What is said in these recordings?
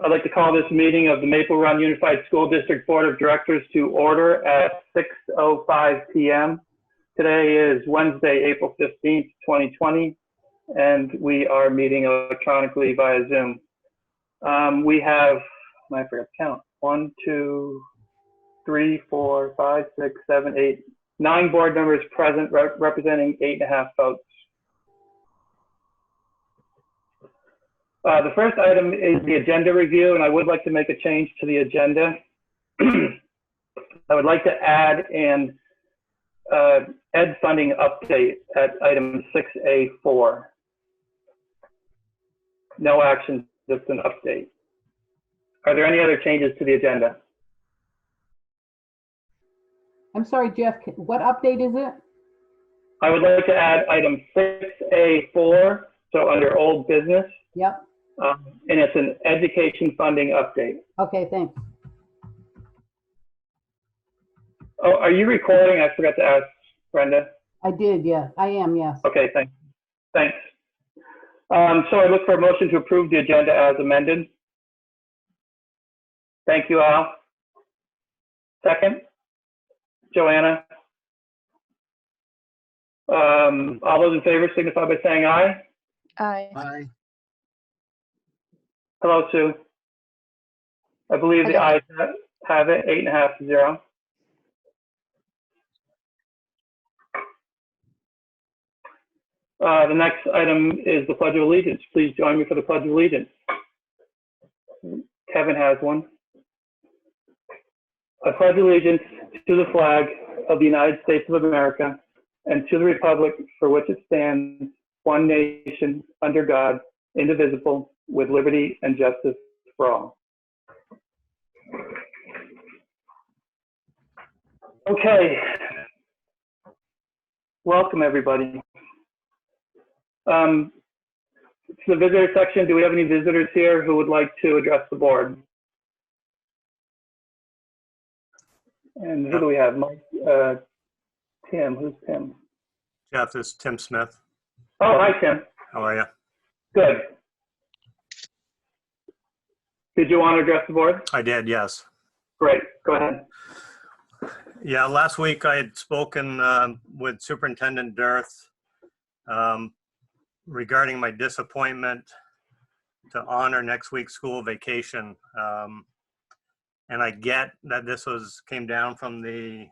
I'd like to call this meeting of the Maple Run Unified School District Board of Directors to order at 6:05 p.m. Today is Wednesday, April 15th, 2020, and we are meeting electronically via Zoom. We have, I forgot to count, 1, 2, 3, 4, 5, 6, 7, 8, 9 board members present, representing 8.5 votes. The first item is the agenda review, and I would like to make a change to the agenda. I would like to add an ed funding update at item 6A4. No action, just an update. Are there any other changes to the agenda? I'm sorry, Jeff, what update is it? I would like to add item 6A4, so under old business. Yep. And it's an education funding update. Okay, thanks. Oh, are you recording? I forgot to ask, Brenda. I did, yeah. I am, yes. Okay, thanks. Thanks. So I look for a motion to approve the agenda as amended. Thank you, Al. Second? Joanna? All those in favor signify by saying aye. Aye. Aye. Hello, Sue. I believe the ayes have it, 8.5 to 0. The next item is the Pledge of Allegiance. Please join me for the Pledge of Allegiance. Kevin has one. I pledge allegiance to the flag of the United States of America and to the republic for which it stands, one nation, under God, indivisible, with liberty and justice for all. Okay. Welcome, everybody. To the visitor section, do we have any visitors here who would like to address the board? And who do we have? Mike, Tim. Who's Tim? Jeff, this is Tim Smith. Oh, hi, Tim. How are you? Good. Did you want to address the board? I did, yes. Great. Go ahead. Yeah, last week I had spoken with Superintendent Dearth regarding my disappointment to honor next week's school vacation. And I get that this came down from the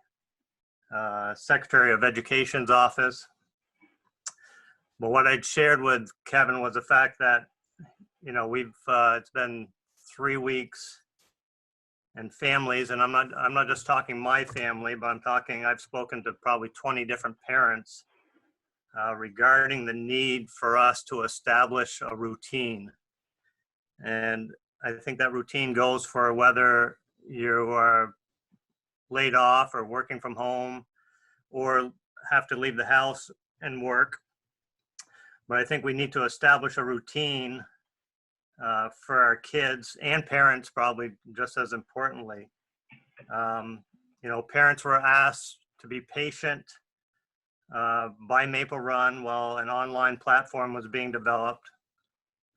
Secretary of Education's office. But what I'd shared with Kevin was the fact that, you know, it's been 3 weeks and families, and I'm not just talking my family, but I've spoken to probably 20 different parents regarding the need for us to establish a routine. And I think that routine goes for whether you are laid off or working from home or have to leave the house and work. But I think we need to establish a routine for our kids and parents, probably just as importantly. You know, parents were asked to be patient by Maple Run while an online platform was being developed.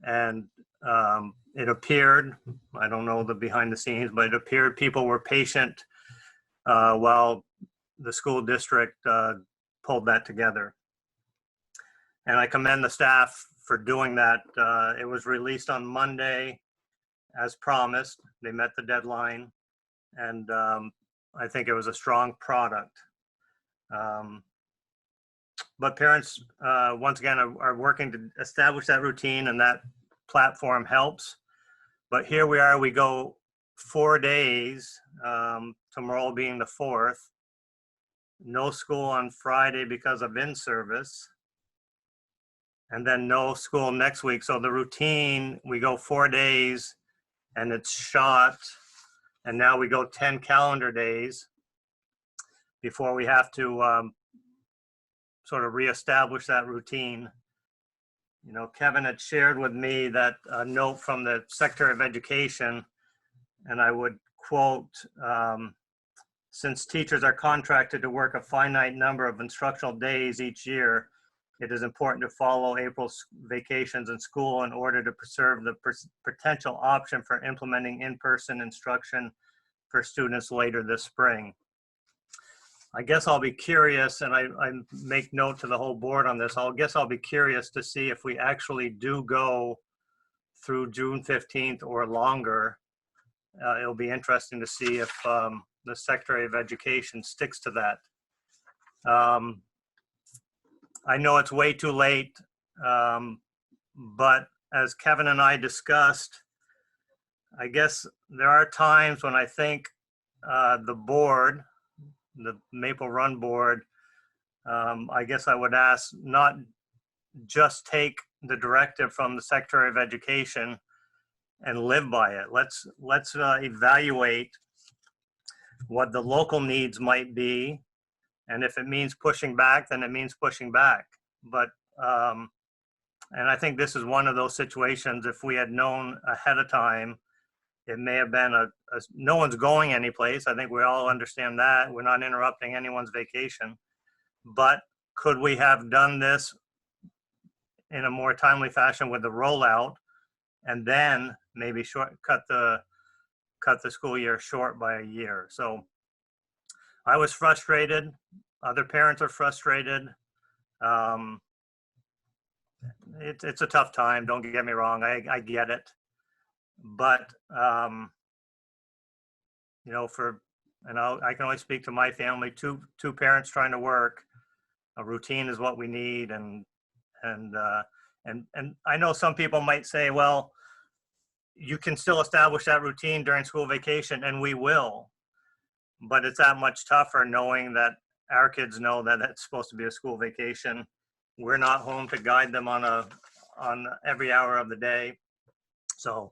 And it appeared, I don't know the behind the scenes, but it appeared people were patient while the school district pulled that together. And I commend the staff for doing that. It was released on Monday as promised. They met the deadline, and I think it was a strong product. But parents, once again, are working to establish that routine, and that platform helps. But here we are, we go 4 days, tomorrow being the 4th, no school on Friday because of in-service, and then no school next week. So the routine, we go 4 days and it's shot, and now we go 10 calendar days before we have to sort of reestablish that routine. You know, Kevin had shared with me that note from the Secretary of Education, and I would quote, since teachers are contracted to work a finite number of instructional days each year, It is important to follow April's vacations in school in order to preserve the potential option for implementing in-person instruction for students later this spring. I guess I'll be curious, and I make note to the whole board on this, I'll be curious to see if we actually do go through June 15th or longer. It'll be interesting to see if the Secretary of Education sticks to that. I know it's way too late, but as Kevin and I discussed, I guess there are times when I think the board, the Maple Run board, I guess I would ask not just take the directive from the Secretary of Education and live by it. Let's evaluate what the local needs might be, and if it means pushing back, then it means pushing back. But and I think this is one of those situations. If we had known ahead of time, it may have been no one's going anyplace. I think we all understand that. We're not interrupting anyone's vacation. But could we have done this in a more timely fashion with the rollout, and then maybe cut the school year short by a year? So I was frustrated. Other parents are frustrated. It's a tough time. Don't get me wrong. I get it. But you know, I can only speak to my family. Two parents trying to work. A routine is what we need, and I know some people might say, well, you can still establish that routine during school vacation, and we will. But it's that much tougher knowing that our kids know that it's supposed to be a school vacation. We're not home to guide them on every hour of the day. So,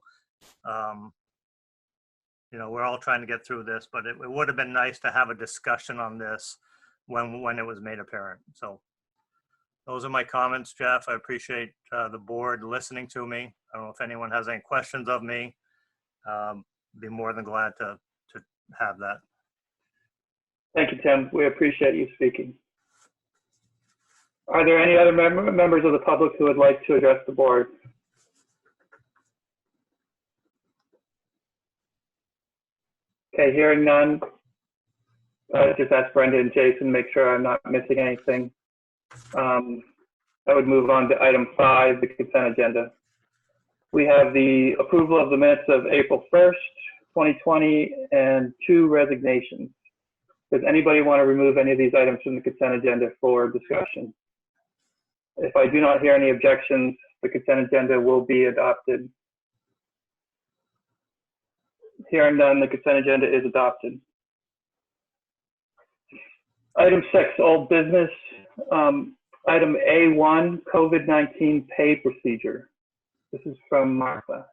you know, we're all trying to get through this, but it would have been nice to have a discussion on this when it was made apparent. So those are my comments, Jeff. I appreciate the board listening to me. I don't know if anyone has any questions of me. Be more than glad to have that. Thank you, Tim. We appreciate you speaking. Are there any other members of the public who would like to address the board? Okay, hearing none. Just ask Brenda and Jason, make sure I'm not missing anything. I would move on to item 5, the consent agenda. We have the approval of the minutes of April 1st, 2020, and 2 resignations. Does anybody want to remove any of these items from the consent agenda for discussion? If I do not hear any objections, the consent agenda will be adopted. Hearing none, the consent agenda is adopted. Item 6, old business. Item A1, COVID-19 pay procedure. This is from Martha.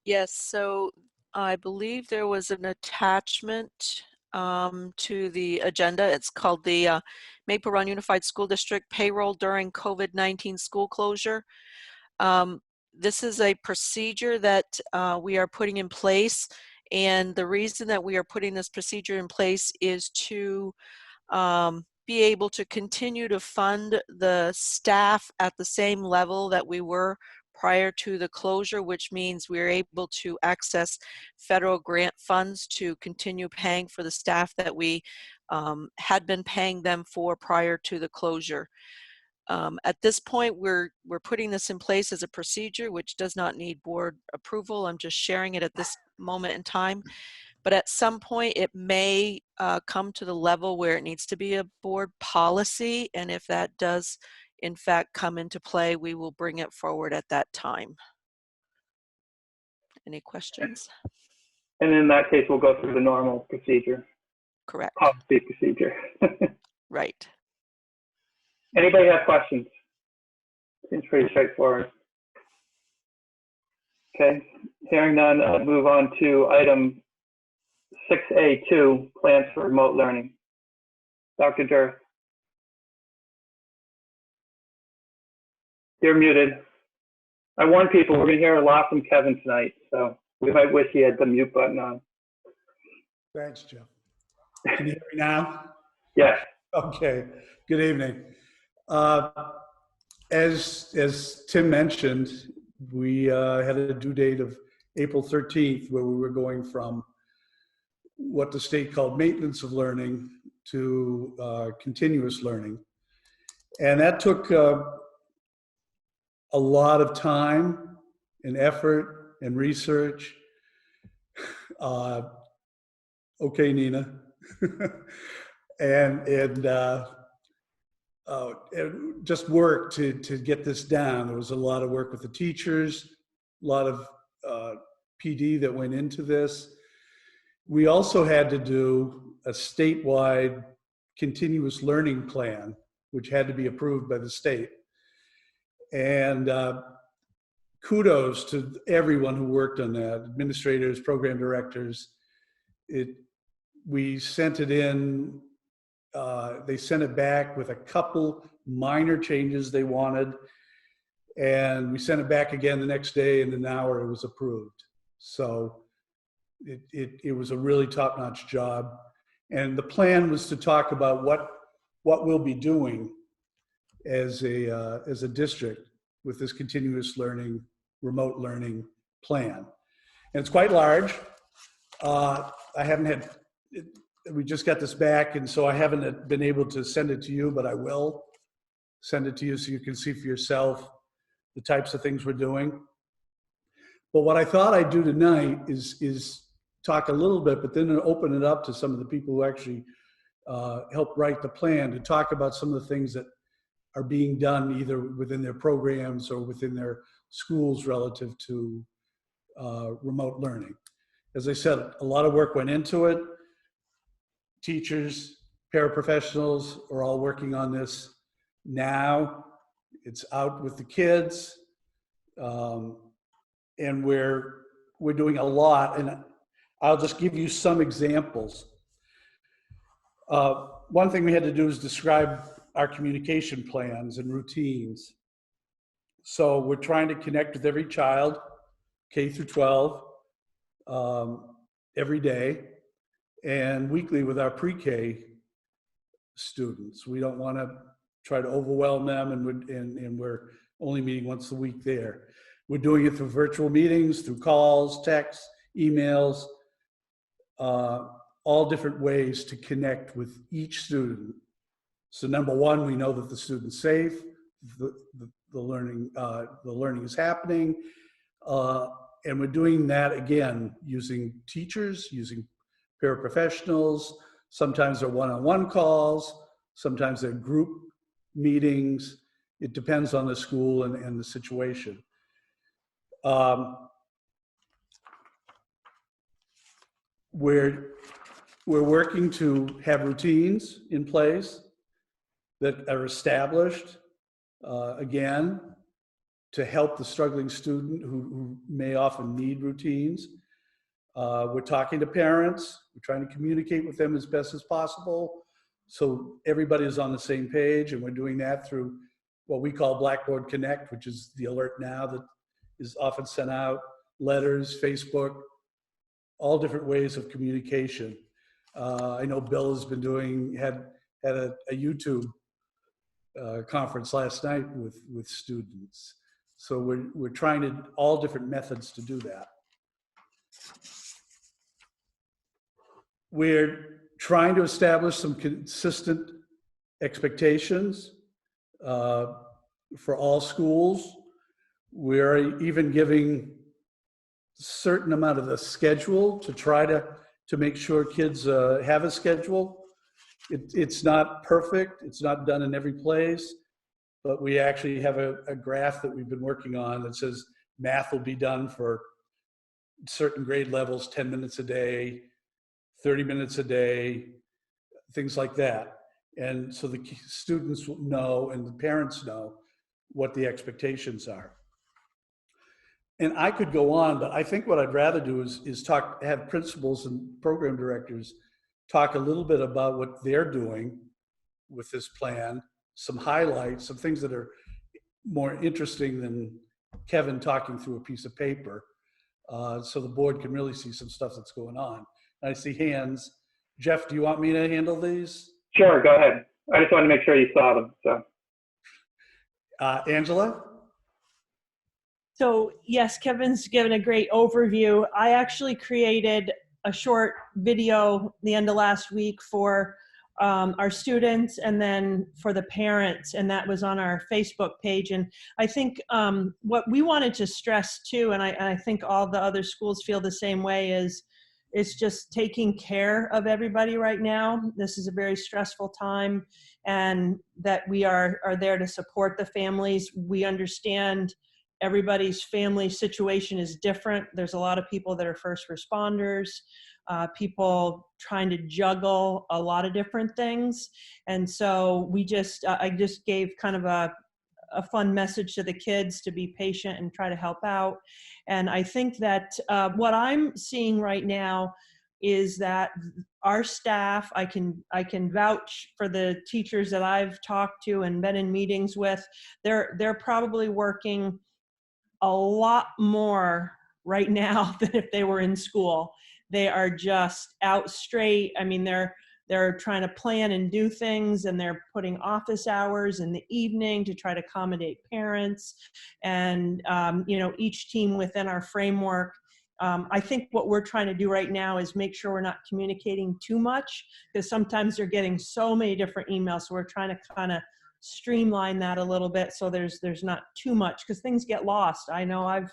Yes, so I believe there was an attachment to the agenda. It's called the Maple Run Unified School District Payroll During COVID-19 School Closure. This is a procedure that we are putting in place, and the reason that we are putting this procedure in place is to be able to continue to fund the staff at the same level that we were prior to the closure, which means we're able to access federal grant funds to continue paying for the staff that we had been paying them for prior to the closure. At this point, we're putting this in place as a procedure, which does not need board approval. I'm just sharing it at this moment in time. But at some point, it may come to the level where it needs to be a board policy. And if that does, in fact, come into play, we will bring it forward at that time. Any questions? And in that case, we'll go through the normal procedure. Correct. Policy procedure. Right. Anybody have questions? Seems pretty straightforward. Okay, hearing none, I'll move on to item 6A2, plans for remote learning. Dr. Durst. You're muted. I warn people we're going to hear a lot from Kevin tonight, so we might wish he had the mute button on. Thanks, Joe. Can you hear me now? Yes. Okay, good evening. Uh, as Tim mentioned, we had a due date of April 13th where we were going from what the state called maintenance of learning to continuous learning. And that took a lot of time and effort and research. Okay, Nina. and just work to get this down. There was a lot of work with the teachers, a lot of PD that went into this. We also had to do a statewide continuous learning plan, which had to be approved by the state. And kudos to everyone who worked on that, administrators, program directors. We sent it in, they sent it back with a couple minor changes they wanted. And we sent it back again the next day, and in an hour it was approved. So it was a really top-notch job. And the plan was to talk about what we'll be doing as a district with this continuous learning, remote learning plan. And it's quite large. We just got this back, and so I haven't been able to send it to you, but I will send it to you so you can see for yourself the types of things we're doing. But what I thought I'd do tonight is talk a little bit, but then open it up to some of the people who actually helped write the plan to talk about some of the things that are being done either within their programs or within their schools relative to remote learning. As I said, a lot of work went into it. Teachers, paraprofessionals are all working on this now. It's out with the kids. And we're doing a lot, and I'll just give you some examples. One thing we had to do is describe our communication plans and routines. So we're trying to connect with every child, K through 12, every day, and weekly with our pre-K students. We don't want to try to overwhelm them, and we're only meeting once a week there. We're doing it through virtual meetings, through calls, texts, emails, all different ways to connect with each student. So number one, we know that the student's safe, the learning is happening, and we're doing that again using teachers, using paraprofessionals. Sometimes they're one-on-one calls, sometimes they're group meetings. It depends on the school and the situation. We're working to have routines in place that are established, again, to help the struggling student who may often need routines. We're talking to parents. We're trying to communicate with them as best as possible so everybody is on the same page, and we're doing that through what we call Blackboard Connect, which is the alert now that is often sent out, letters, Facebook, all different ways of communication. I know Bill has been had a YouTube conference last night with students. So we're trying all different methods to do that. We're trying to establish some consistent expectations for all schools. We're even giving a certain amount of the schedule to try to make sure kids have a schedule. It's not perfect. It's not done in every place, but we actually have a graph that we've been working on that says math will be done for certain grade levels, 10 minutes a day, 30 minutes a day, things like that. And so the students know and the parents know what the expectations are. And I could go on, but I think what I'd rather do is have principals and program directors talk a little bit about what they're doing with this plan, some highlights, some things that are more interesting than Kevin talking through a piece of paper, so the board can really see some stuff that's going on. I see hands. Jeff, do you want me to handle these? Sure, go ahead. I just wanted to make sure you saw them, so. Angela? So yes, Kevin's given a great overview. I actually created a short video the end of last week for our students and then for the parents, and that was on our Facebook page. And I think what we wanted to stress too, and I think all the other schools feel the same way, is it's just taking care of everybody right now. This is a very stressful time, and that we are there to support the families. We understand everybody's family situation is different. There's a lot of people that are first responders, people trying to juggle a lot of different things. And so I just gave kind of a fun message to the kids to be patient and try to help out. And I think that what I'm seeing right now is that our staff, I can vouch for the teachers that I've talked to and been in meetings with, they're probably working a lot more right now than if they were in school. They are just out straight. I mean, they're trying to plan and do things, and they're putting office hours in the evening to try to accommodate parents. And, each team within our framework, I think what we're trying to do right now is make sure we're not communicating too much, because sometimes they're getting so many different emails. So we're trying to kind of streamline that a little bit so there's not too much, because things get lost. I know I've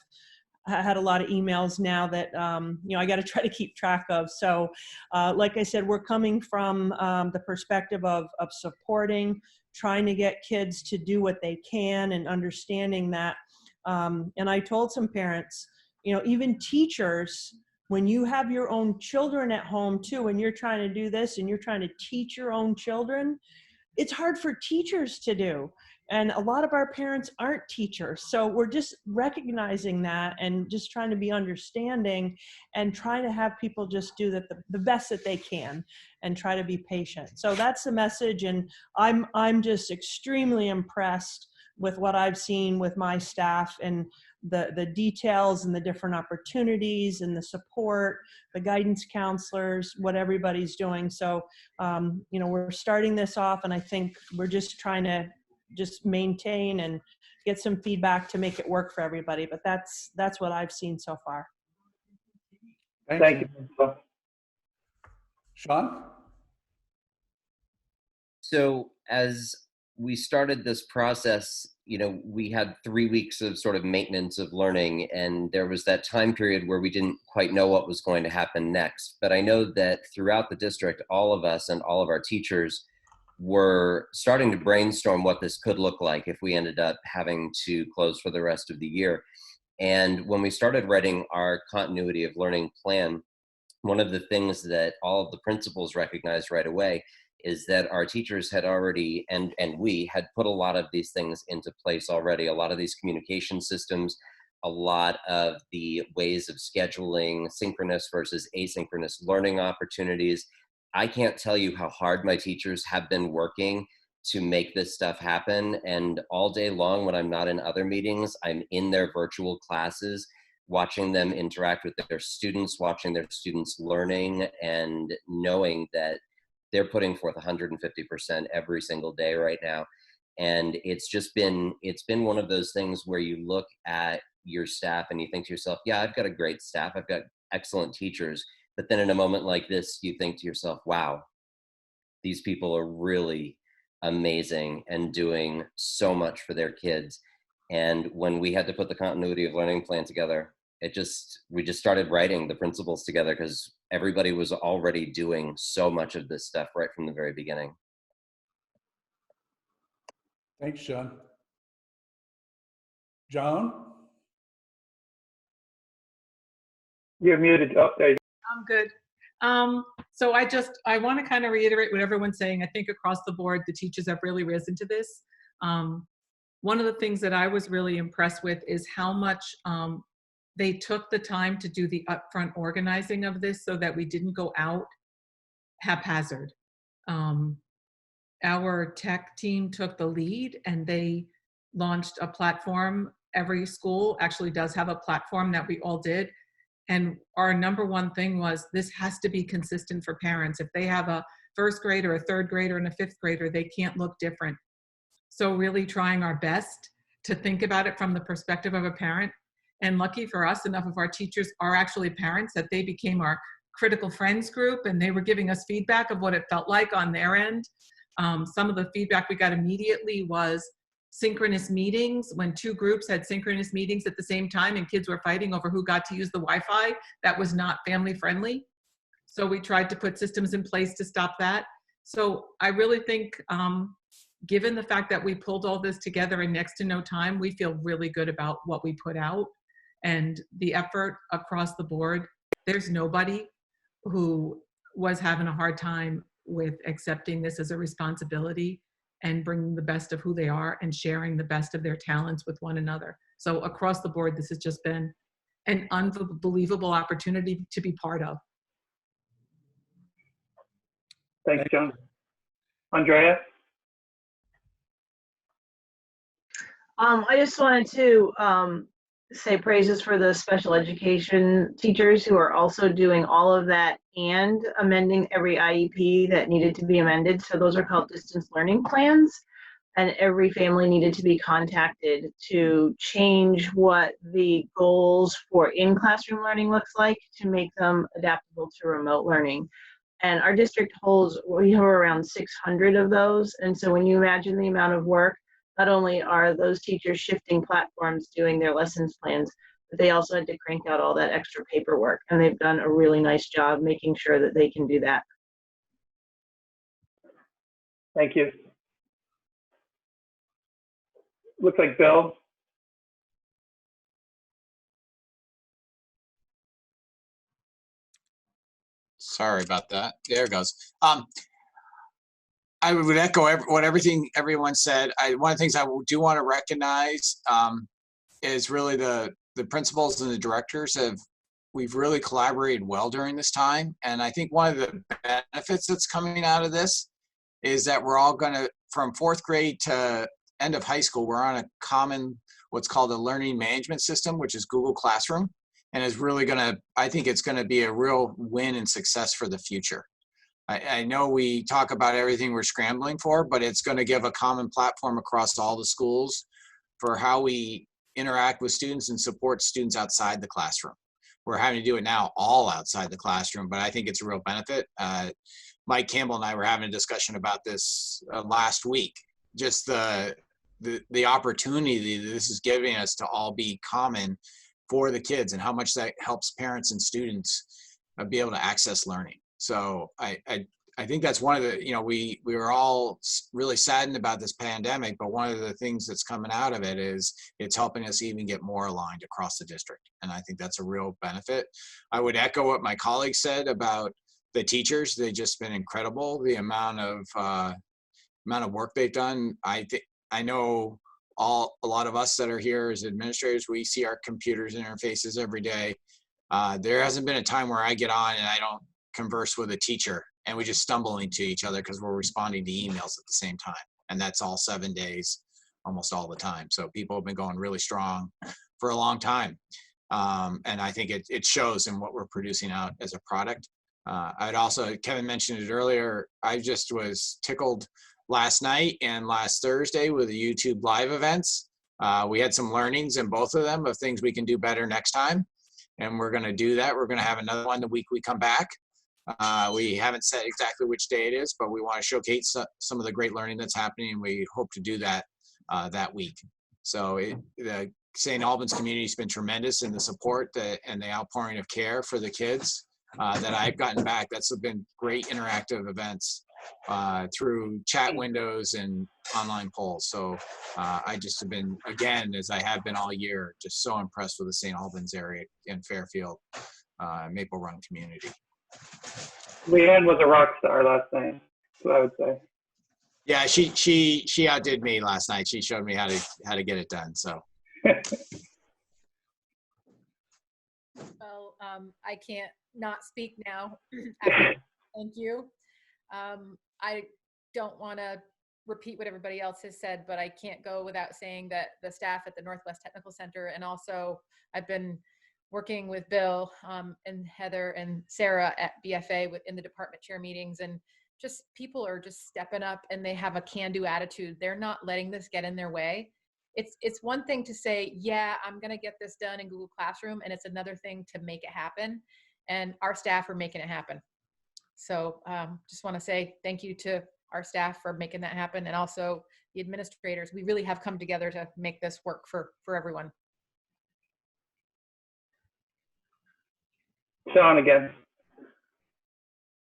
had a lot of emails now that I got to try to keep track of. So like I said, we're coming from the perspective of supporting, trying to get kids to do what they can, and understanding that. And I told some parents, even teachers, when you have your own children at home too, and you're trying to do this and you're trying to teach your own children, it's hard for teachers to do. And a lot of our parents aren't teachers. So we're just recognizing that and just trying to be understanding and trying to have people just do the best that they can and try to be patient. So that's the message. And I'm just extremely impressed with what I've seen with my staff, and the details and the different opportunities and the support, the guidance counselors, what everybody's doing. So, we're starting this off, and I think we're just trying to just maintain and get some feedback to make it work for everybody. But that's what I've seen so far. Thank you. Sean? So as we started this process, we had 3 weeks of sort of maintenance of learning, and there was that time period where we didn't quite know what was going to happen next. But I know that throughout the district, all of us and all of our teachers were starting to brainstorm what this could look like if we ended up having to close for the rest of the year. And when we started writing our continuity of learning plan, one of the things that all of the principals recognized right away is that our teachers had already, and we had put a lot of these things into place already, a lot of these communication systems, a lot of the ways of scheduling synchronous versus asynchronous learning opportunities. I can't tell you how hard my teachers have been working to make this stuff happen. And all day long, when I'm not in other meetings, I'm in their virtual classes, watching them interact with their students, watching their students learning, and knowing that they're putting forth 150% every single day right now. And it's been one of those things where you look at your staff and you think to yourself, yeah, I've got a great staff. I've got excellent teachers. But then in a moment like this, you think to yourself, wow, these people are really amazing and doing so much for their kids. And when we had to put the continuity of learning plan together, we just started writing the principles together because everybody was already doing so much of this stuff right from the very beginning. Thanks, Sean. Joan? You're muted. Oh, there you I'm good. So I want to kind of reiterate what everyone's saying. I think across the board, the teachers have really risen to this. One of the things that I was really impressed with is how much they took the time to do the upfront organizing of this so that we didn't go out haphazard. Our tech team took the lead and they launched a platform. Every school actually does have a platform that we all did. And our number one thing was this has to be consistent for parents. If they have a first grader, a third grader, and a fifth grader, they can't look different. So really trying our best to think about it from the perspective of a parent. And lucky for us, enough of our teachers are actually parents that they became our critical friends group, and they were giving us feedback of what it felt like on their end. Some of the feedback we got immediately was synchronous meetings. When two groups had synchronous meetings at the same time and kids were fighting over who got to use the Wi-Fi, that was not family friendly. So we tried to put systems in place to stop that. So I really think, given the fact that we pulled all this together in next to no time, we feel really good about what we put out and the effort across the board. There's nobody who was having a hard time with accepting this as a responsibility and bringing the best of who they are and sharing the best of their talents with one another. So across the board, this has just been an unbelievable opportunity to be part of. Thanks, John. Andrea? I just wanted to say praises for the special education teachers who are also doing all of that and amending every IEP that needed to be amended. So those are called distance learning plans. And every family needed to be contacted to change what the goals for in-classroom learning looks like to make them adaptable to remote learning. And our district holds, we have around 600 of those. And so when you imagine the amount of work, not only are those teachers shifting platforms, doing their lessons plans, but they also had to crank out all that extra paperwork. And they've done a really nice job making sure that they can do that. Thank you. Looks like Bill. Sorry about that. There it goes. I would echo everything everyone said. One of the things I do want to recognize is really the principals and the directors we've really collaborated well during this time. And I think one of the benefits that's coming out of this is that we're all going to, from fourth grade to end of high school, we're on a common, what's called a learning management system, which is Google Classroom, and is really going to, I think it's going to be a real win and success for the future. I know we talk about everything we're scrambling for, but it's going to give a common platform across all the schools for how we interact with students and support students outside the classroom. We're having to do it now all outside the classroom, but I think it's a real benefit. Mike Campbell and I were having a discussion about this last week. Just the opportunity that this is giving us to all be common for the kids and how much that helps parents and students be able to access learning. So I think that's one of the, we were all really saddened about this pandemic, but one of the things that's coming out of it is it's helping us even get more aligned across the district. And I think that's a real benefit. I would echo what my colleagues said about the teachers. They've just been incredible. The amount of work they've done. I know a lot of us that are here as administrators, we see our computers interfaces every day. There hasn't been a time where I get on and I don't converse with a teacher and we just stumble into each other because we're responding to emails at the same time. And that's all 7 days, almost all the time. So people have been going really strong for a long time. And I think it shows in what we're producing out as a product. I'd also, Kevin mentioned it earlier, I just was tickled last night and last Thursday with the YouTube live events. We had some learnings in both of them of things we can do better next time. And we're going to do that. We're going to have another one the week we come back. We haven't said exactly which day it is, but we want to showcase some of the great learning that's happening. And we hope to do that that week. So the St. Albans community has been tremendous in the support and the outpouring of care for the kids that I've gotten back. That's been great interactive events through chat windows and online polls. So I just have been, again, as I have been all year, just so impressed with the St. Albans area and Fairfield, Maple Run community. Leanne was a rock star last night, that's what I would say. Yeah, she outdid me last night. She showed me how to get it done. So. Well, I can't not speak now. Thank you. I don't want to repeat what everybody else has said, but I can't go without saying that the staff at the Northwest Technical Center, and also I've been working with Bill and Heather and Sarah at BFA in the department chair meetings, and just people are just stepping up and they have a can-do attitude. They're not letting this get in their way. It's one thing to say, yeah, I'm going to get this done in Google Classroom, and it's another thing to make it happen. And our staff are making it happen. So just want to say thank you to our staff for making that happen, and also the administrators. We really have come together to make this work for everyone. Sean again.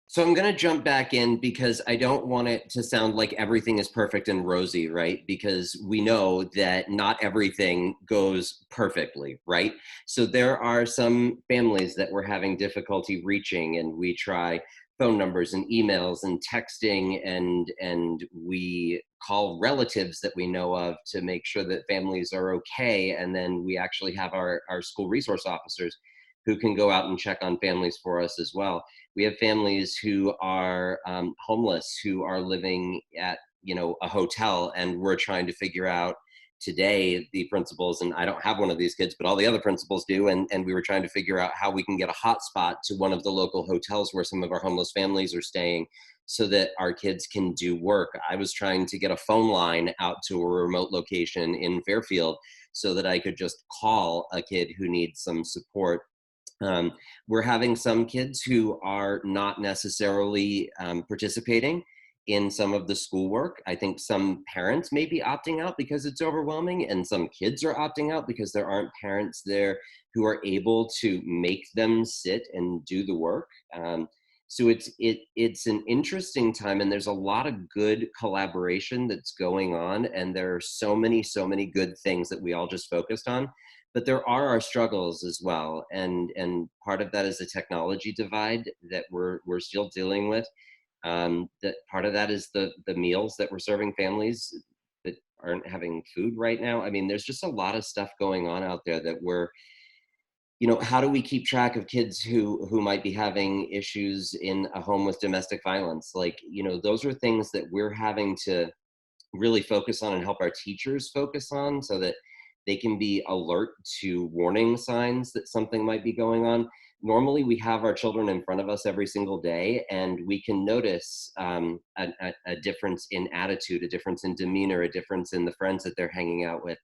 So I'm going to jump back in because I don't want it to sound like everything is perfect and rosy, right? Because we know that not everything goes perfectly, right? So there are some families that we're having difficulty reaching, and we try phone numbers and emails and texting, and we call relatives that we know of to make sure that families are okay. And then we actually have our school resource officers who can go out and check on families for us as well. We have families who are homeless, who are living at, a hotel, and we're trying to figure out today, the principals, and I don't have one of these kids, but all the other principals do, and we were trying to figure out how we can get a hotspot to one of the local hotels where some of our homeless families are staying so that our kids can do work. I was trying to get a phone line out to a remote location in Fairfield so that I could just call a kid who needs some support. We're having some kids who are not necessarily participating in some of the schoolwork. I think some parents may be opting out because it's overwhelming, and some kids are opting out because there aren't parents there who are able to make them sit and do the work. So it's an interesting time, and there's a lot of good collaboration that's going on, and there are so many good things that we all just focused on. But there are our struggles as well, and part of that is a technology divide that we're still dealing with. That part of that is the meals that we're serving families that aren't having food right now. I mean, there's just a lot of stuff going on out there that we're, how do we keep track of kids who might be having issues in a home with domestic violence? Like, those are things that we're having to really focus on and help our teachers focus on so that they can be alert to warning signs that something might be going on. Normally, we have our children in front of us every single day, and we can notice a difference in attitude, a difference in demeanor, a difference in the friends that they're hanging out with.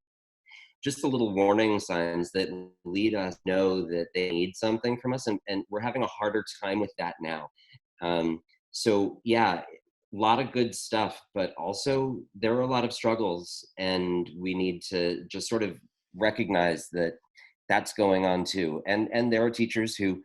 Just the little warning signs that lead us know that they need something from us, and we're having a harder time with that now. So yeah, a lot of good stuff, but also there are a lot of struggles, and we need to just sort of recognize that that's going on too. And there are teachers who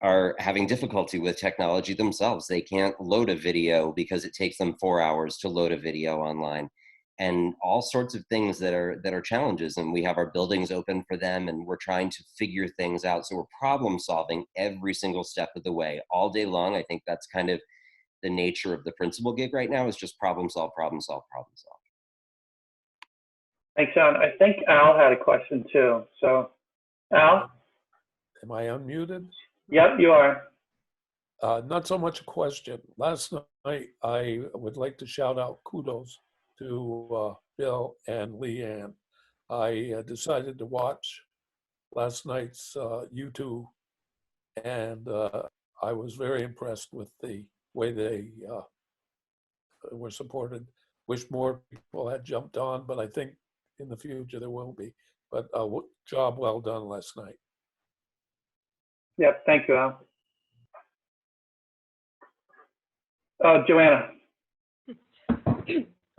are having difficulty with technology themselves. They can't load a video because it takes them 4 hours to load a video online, and all sorts of things that are challenges. And we have our buildings open for them, and we're trying to figure things out. So we're problem solving every single step of the way all day long. I think that's kind of the nature of the principal gig right now, is just problem solve, problem solve, problem solve. Thanks, Sean. I think Al had a question too. So, Al? Am I unmuted? Yep, you are. Not so much a question. Last night, I would like to shout out kudos to Bill and Leanne. I decided to watch last night's YouTube, and I was very impressed with the way they were supported. Wish more people had jumped on, but I think in the future there will be. But job well done last night. Yep, thank you, Al. Joanna.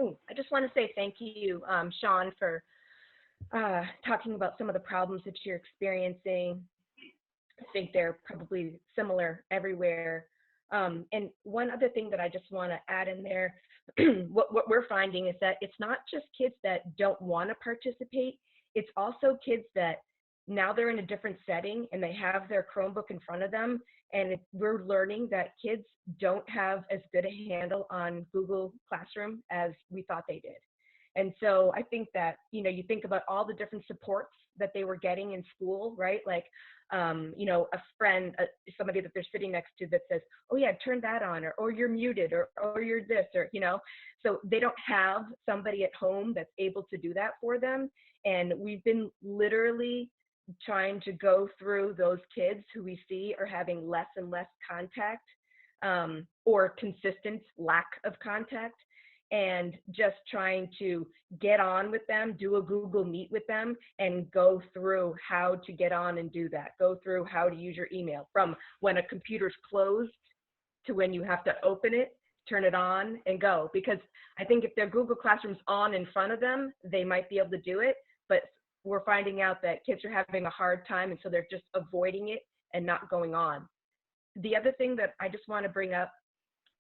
Oh, I just want to say thank you, Sean, for talking about some of the problems that you're experiencing. I think they're probably similar everywhere. And one other thing that I just want to add in there, what we're finding is that it's not just kids that don't want to participate, it's also kids that now they're in a different setting and they have their Chromebook in front of them, and we're learning that kids don't have as good a handle on Google Classroom as we thought they did. And so I think that, you think about all the different supports that they were getting in school, right? Like, a friend, somebody that they're sitting next to that says, oh yeah, turn that on, or you're muted, or you're this, or, so they don't have somebody at home that's able to do that for them. And we've been literally trying to go through those kids who we see are having less and less contact or consistent lack of contact, and just trying to get on with them, do a Google Meet with them, and go through how to get on and do that. Go through how to use your email from when a computer's closed to when you have to open it, turn it on, and go. Because I think if their Google Classroom's on in front of them, they might be able to do it, but we're finding out that kids are having a hard time, and so they're just avoiding it and not going on. The other thing that I just want to bring up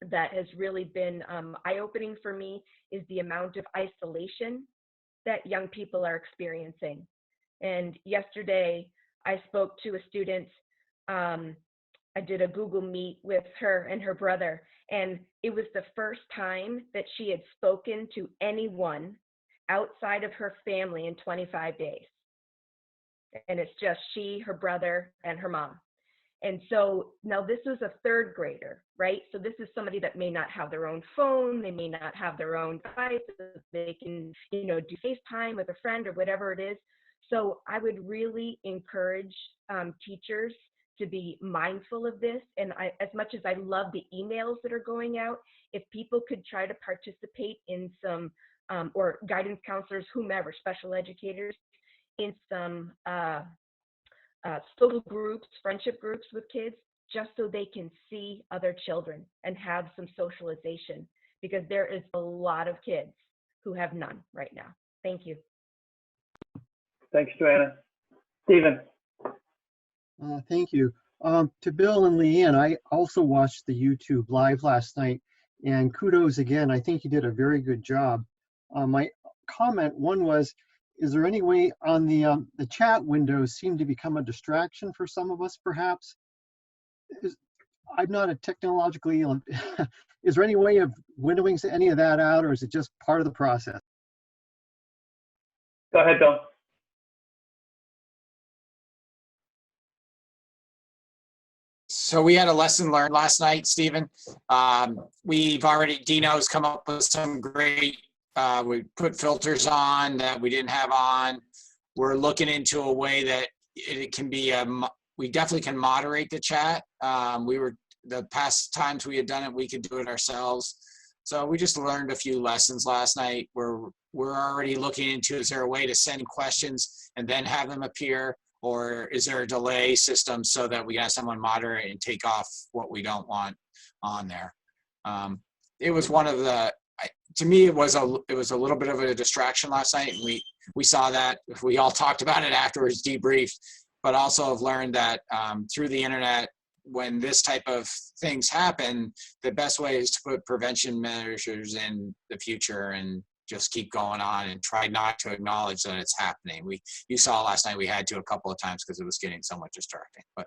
that has really been eye-opening for me is the amount of isolation that young people are experiencing. And yesterday, I spoke to a student. I did a Google Meet with her and her brother, and it was the first time that she had spoken to anyone outside of her family in 25 days. And it's just she, her brother, and her mom. And so now this is a third grader, right? So this is somebody that may not have their own phone, they may not have their own device, they can, you know, do FaceTime with a friend or whatever it is. So I would really encourage teachers to be mindful of this. And as much as I love the emails that are going out, if people could try to participate in some, or guidance counselors, whomever, special educators, in some social groups, friendship groups with kids, just so they can see other children and have some socialization, because there is a lot of kids who have none right now. Thank you. Thanks, Joanna. Stephen. Thank you. To Bill and Leanne, I also watched the YouTube live last night, and kudos again. I think you did a very good job. My comment, one was, is there any way on the chat windows seem to become a distraction for some of us, perhaps? I'm not a technologically, is there any way of windowing any of that out, or is it just part of the process? Go ahead, Bill. So we had a lesson learned last night, Stephen. We've already, Dino's come up with some great, we put filters on that we didn't have on. We're looking into a way that it can be, we definitely can moderate the chat. The past times we had done it, we could do it ourselves. So we just learned a few lessons last night. We're already looking into, is there a way to send questions and then have them appear? Or is there a delay system so that we have someone moderate and take off what we don't want on there? It was one of the, to me, it was a little bit of a distraction last night. And we saw that, we all talked about it afterwards, debriefed, but also have learned that through the internet, when this type of things happen, the best way is to put prevention measures in the future and just keep going on and try not to acknowledge that it's happening. You saw last night we had to a couple of times because it was getting somewhat distracting. But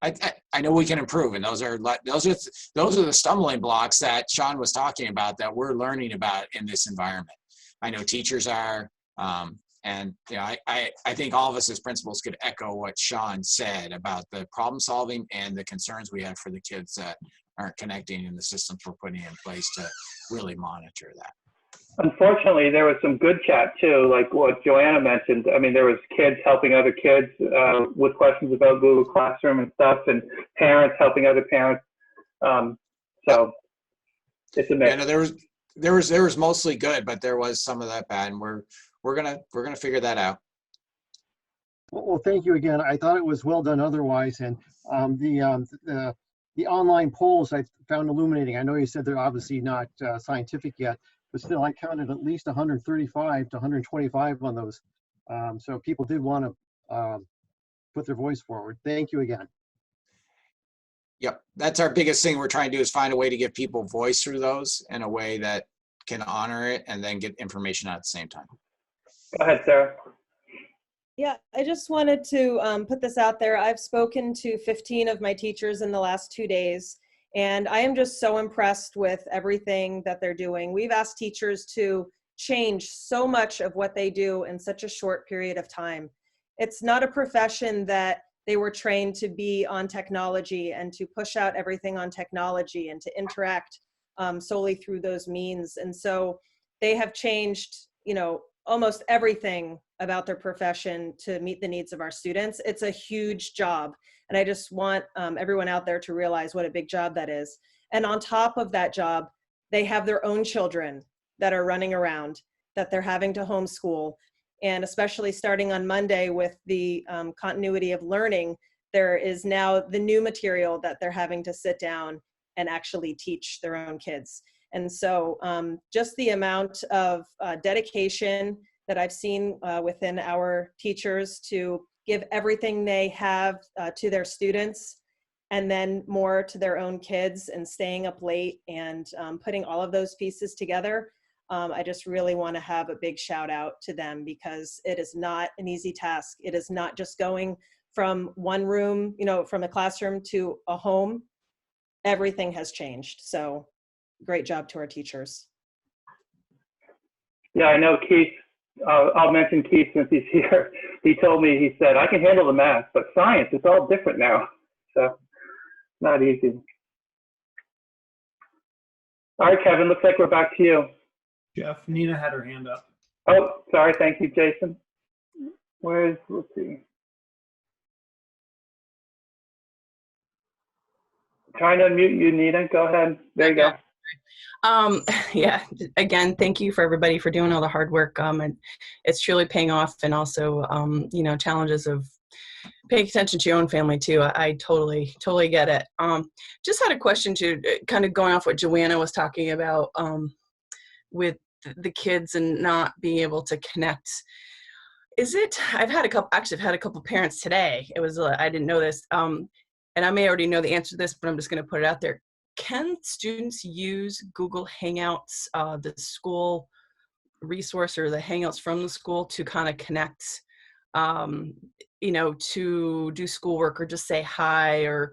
I know we can improve, and those are the stumbling blocks that Sean was talking about that we're learning about in this environment. I know teachers are, and you know, I think all of us as principals could echo what Sean said about the problem solving and the concerns we have for the kids that aren't connecting in the systems we're putting in place to really monitor that. Unfortunately, there was some good chat too, like what Joanna mentioned. I mean, there was kids helping other kids with questions about Google Classroom and stuff, and parents helping other parents. So it's a mix. Yeah, no, there was mostly good, but there was some of that bad, and we're gonna figure that out. Well, thank you again. I thought it was well done otherwise, and the online polls I found illuminating. I know you said they're obviously not scientific yet, but still I counted at least 135 to 125 on those. So people did want to put their voice forward. Thank you again. Yep, that's our biggest thing we're trying to do, is find a way to give people voice through those in a way that can honor it and then get information out at the same time. Go ahead, Sarah. Yeah, I just wanted to put this out there. I've spoken to 15 of my teachers in the last 2 days, and I am just so impressed with everything that they're doing. We've asked teachers to change so much of what they do in such a short period of time. It's not a profession that they were trained to be on technology and to push out everything on technology and to interact solely through those means. And so they have changed, you know, almost everything about their profession to meet the needs of our students. It's a huge job. And I just want everyone out there to realize what a big job that is. And on top of that job, they have their own children that are running around, that they're having to homeschool. And especially starting on Monday with the continuity of learning, there is now the new material that they're having to sit down and actually teach their own kids. And so just the amount of dedication that I've seen within our teachers to give everything they have to their students, and then more to their own kids, and staying up late and putting all of those pieces together. I just really want to have a big shout out to them, because it is not an easy task. It is not just going from one room, from a classroom to a home. Everything has changed. So great job to our teachers. Yeah, I know Keith. I'll mention Keith since he's here. He told me, he said, I can handle the math, but science, it's all different now. So not easy. All right, Kevin, looks like we're back to you. Jeff, Nina had her hand up. Oh, sorry. Thank you, Jason. Let's see. Trying to unmute you, Nina. Go ahead. There you go. Yeah, again, thank you for everybody for doing all the hard work. And it's truly paying off, and also, challenges of paying attention to your own family too. I totally get it. Just had a question to kind of going off what Joanna was talking about with the kids and not being able to connect. I've had a couple parents today. I didn't know this. And I may already know the answer to this, but I'm just going to put it out there. Can students use Google Hangouts, the school resource or the Hangouts from the school, to kind of connect, to do schoolwork or just say hi? Or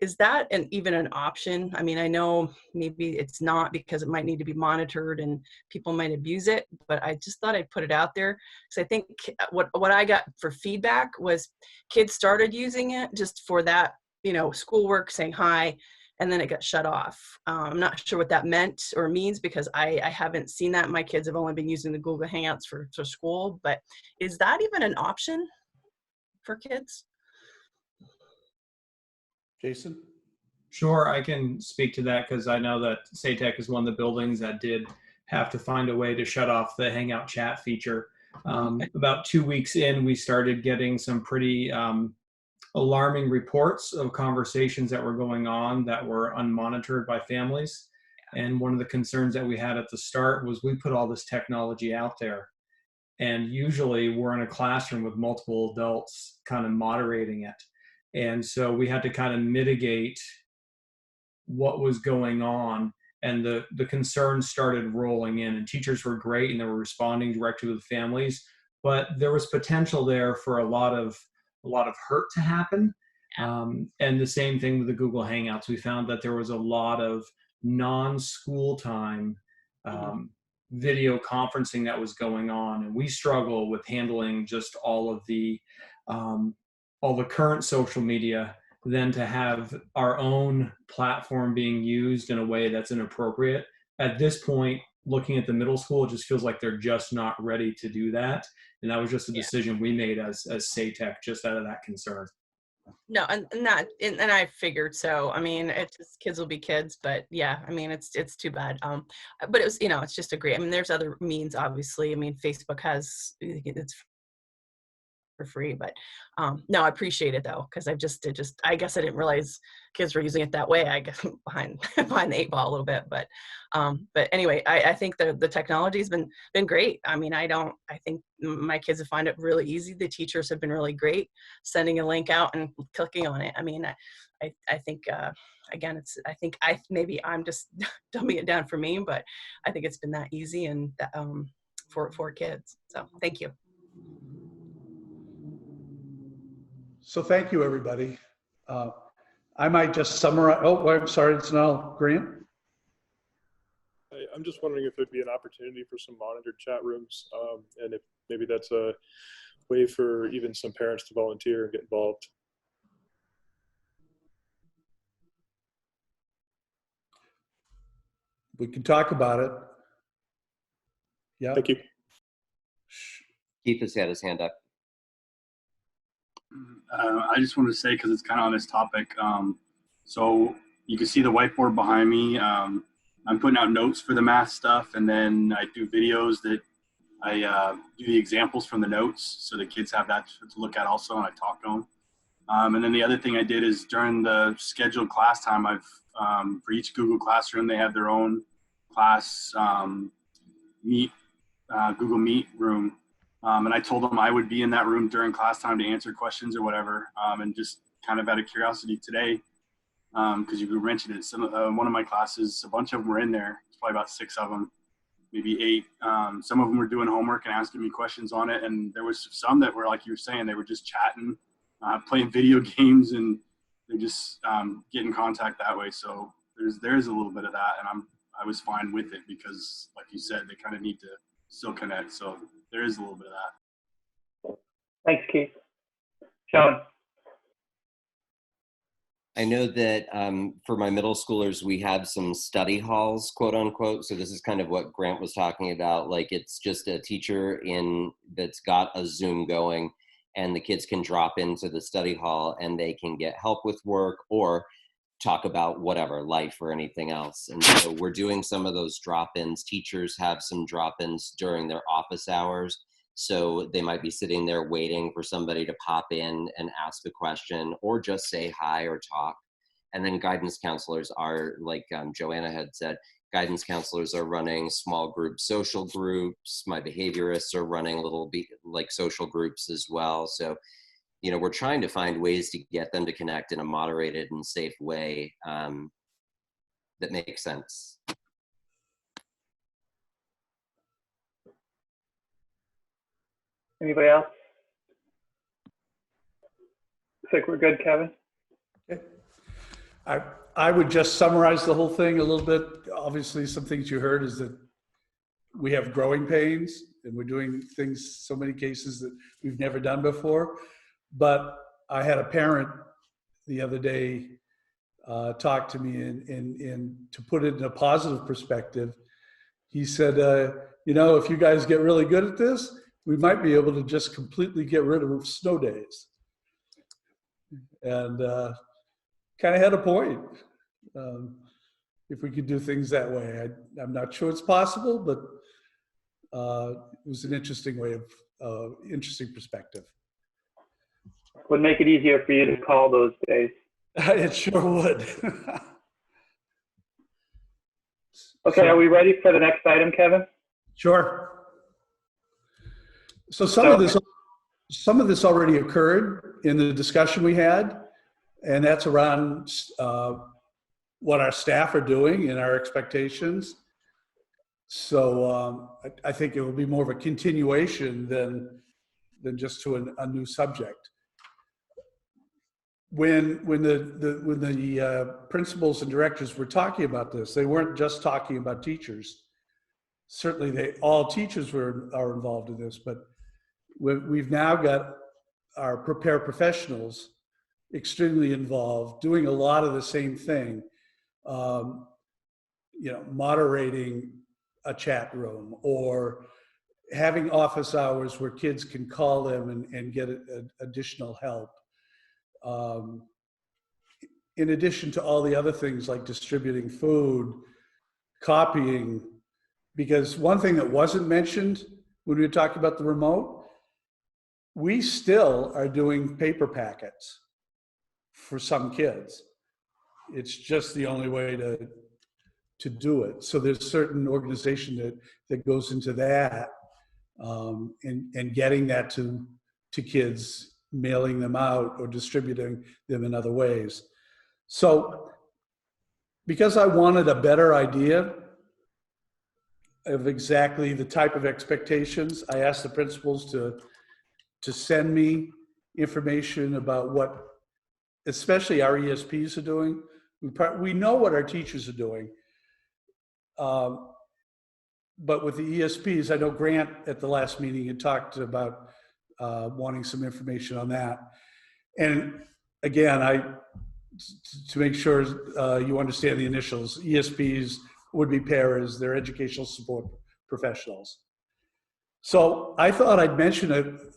is that even an option? I mean, I know maybe it's not, because it might need to be monitored and people might abuse it, but I just thought I'd put it out there, because I think what I got for feedback was kids started using it just for that, schoolwork, saying hi, and then it got shut off. I'm not sure what that meant or means, because I haven't seen that. My kids have only been using the Google Hangouts for school, but is that even an option for kids? Jason? Sure, I can speak to that, because I know that SATEC is one of the buildings that did have to find a way to shut off the Hangout chat feature. About 2 weeks in, we started getting some pretty alarming reports of conversations that were going on that were unmonitored by families. And one of the concerns that we had at the start was, we put all this technology out there, and usually we're in a classroom with multiple adults kind of moderating it. And so we had to kind of mitigate what was going on, and the concerns started rolling in, and teachers were great and they were responding directly to the families, but there was potential there for a lot of hurt to happen. And the same thing with the Google Hangouts. We found that there was a lot of non-school time video conferencing that was going on, and we struggle with handling just all the current social media, then to have our own platform being used in a way that's inappropriate. At this point, looking at the middle school, it just feels like they're just not ready to do that. And that was just a decision we made as SATEC, just out of that concern. No, and I figured so. I mean, it's just, kids will be kids, but yeah, I mean, it's too bad. But it was, it's just a great, I mean, there's other means, obviously. I mean, Facebook it's for free, but no, I appreciate it though, because I guess I didn't realize kids were using it that way. I guess behind the 8 ball a little bit, but anyway, I think the technology has been great. I mean, I think my kids have found it really easy. The teachers have been really great, sending a link out and clicking on it. I mean, I think again, maybe I'm just dumbing it down for me, but I think it's been that easy and for kids. So thank you. So thank you, everybody. I might just summarize. Oh, I'm sorry, it's now Grant. I'm just wondering if there'd be an opportunity for some monitored chat rooms, and if maybe that's a way for even some parents to volunteer and get involved. We can talk about it. Yeah. Thank you. Keith has had his hand up. I just wanted to say, because it's kind of on this topic. So you can see the whiteboard behind me. I'm putting out notes for the math stuff, and then I do videos that I do the examples from the notes, so the kids have that to look at also, and I talk to them. And then the other thing I did is during the scheduled class time, I've for each Google Classroom, they have their own class Google Meet room. And I told them I would be in that room during class time to answer questions or whatever. And just kind of out of curiosity today, because you mentioned it, one of my classes, a bunch of them were in there. It's probably about 6 of them, maybe 8. Some of them were doing homework and asking me questions on it. And there was some that were, like you were saying, they were just chatting, playing video games, and they just get in contact that way. So there's a little bit of that, and I was fine with it because, like you said, they kind of need to still connect. So there is a little bit of that. Thanks, Keith. Sean. I know that for my middle schoolers, we have some study halls, quote unquote. So this is kind of what Grant was talking about. Like, it's just a teacher that's got a Zoom going, and the kids can drop into the study hall and they can get help with work or talk about whatever, life or anything else. And so we're doing some of those drop-ins. Teachers have some drop-ins during their office hours. So they might be sitting there waiting for somebody to pop in and ask a question or just say hi or talk. And then guidance counselors are, like Joanna had said, guidance counselors are running small group social groups. My behaviorists are running little like social groups as well. So, you know, we're trying to find ways to get them to connect in a moderated and safe way that makes sense. Anybody else? Looks like we're good, Kevin. Okay. I would just summarize the whole thing a little bit. Obviously, some things you heard is that we have growing pains and we're doing things, so many cases that we've never done before. But I had a parent the other day talk to me and to put it in a positive perspective. He said, you know, if you guys get really good at this, we might be able to just completely get rid of snow days. And kind of had a point. If we could do things that way, I'm not sure it's possible, but it was an interesting way of, interesting perspective. Would make it easier for you to call those days. It sure would. Okay, are we ready for the next item, Kevin? Sure. So some of this already occurred in the discussion we had, and that's around what our staff are doing and our expectations. So I think it will be more of a continuation than just to a new subject. When the principals and directors were talking about this, they weren't just talking about teachers. Certainly, all teachers are involved in this, but we've now got our Prepare professionals extremely involved, doing a lot of the same thing. You know, moderating a chat room or having office hours where kids can call them and get additional help. In addition to all the other things like distributing food, copying, because one thing that wasn't mentioned when we were talking about the remote, we still are doing paper packets for some kids. It's just the only way to do it. So there's certain organization that goes into that and getting that to kids, mailing them out or distributing them in other ways. So because I wanted a better idea of exactly the type of expectations, I asked the principals to send me information about what, especially our ESPs are doing. We know what our teachers are doing. But with the ESPs, I know Grant at the last meeting had talked about wanting some information on that. And again, to make sure you understand the initials, ESPs would be paras, they're educational support professionals. So I thought I'd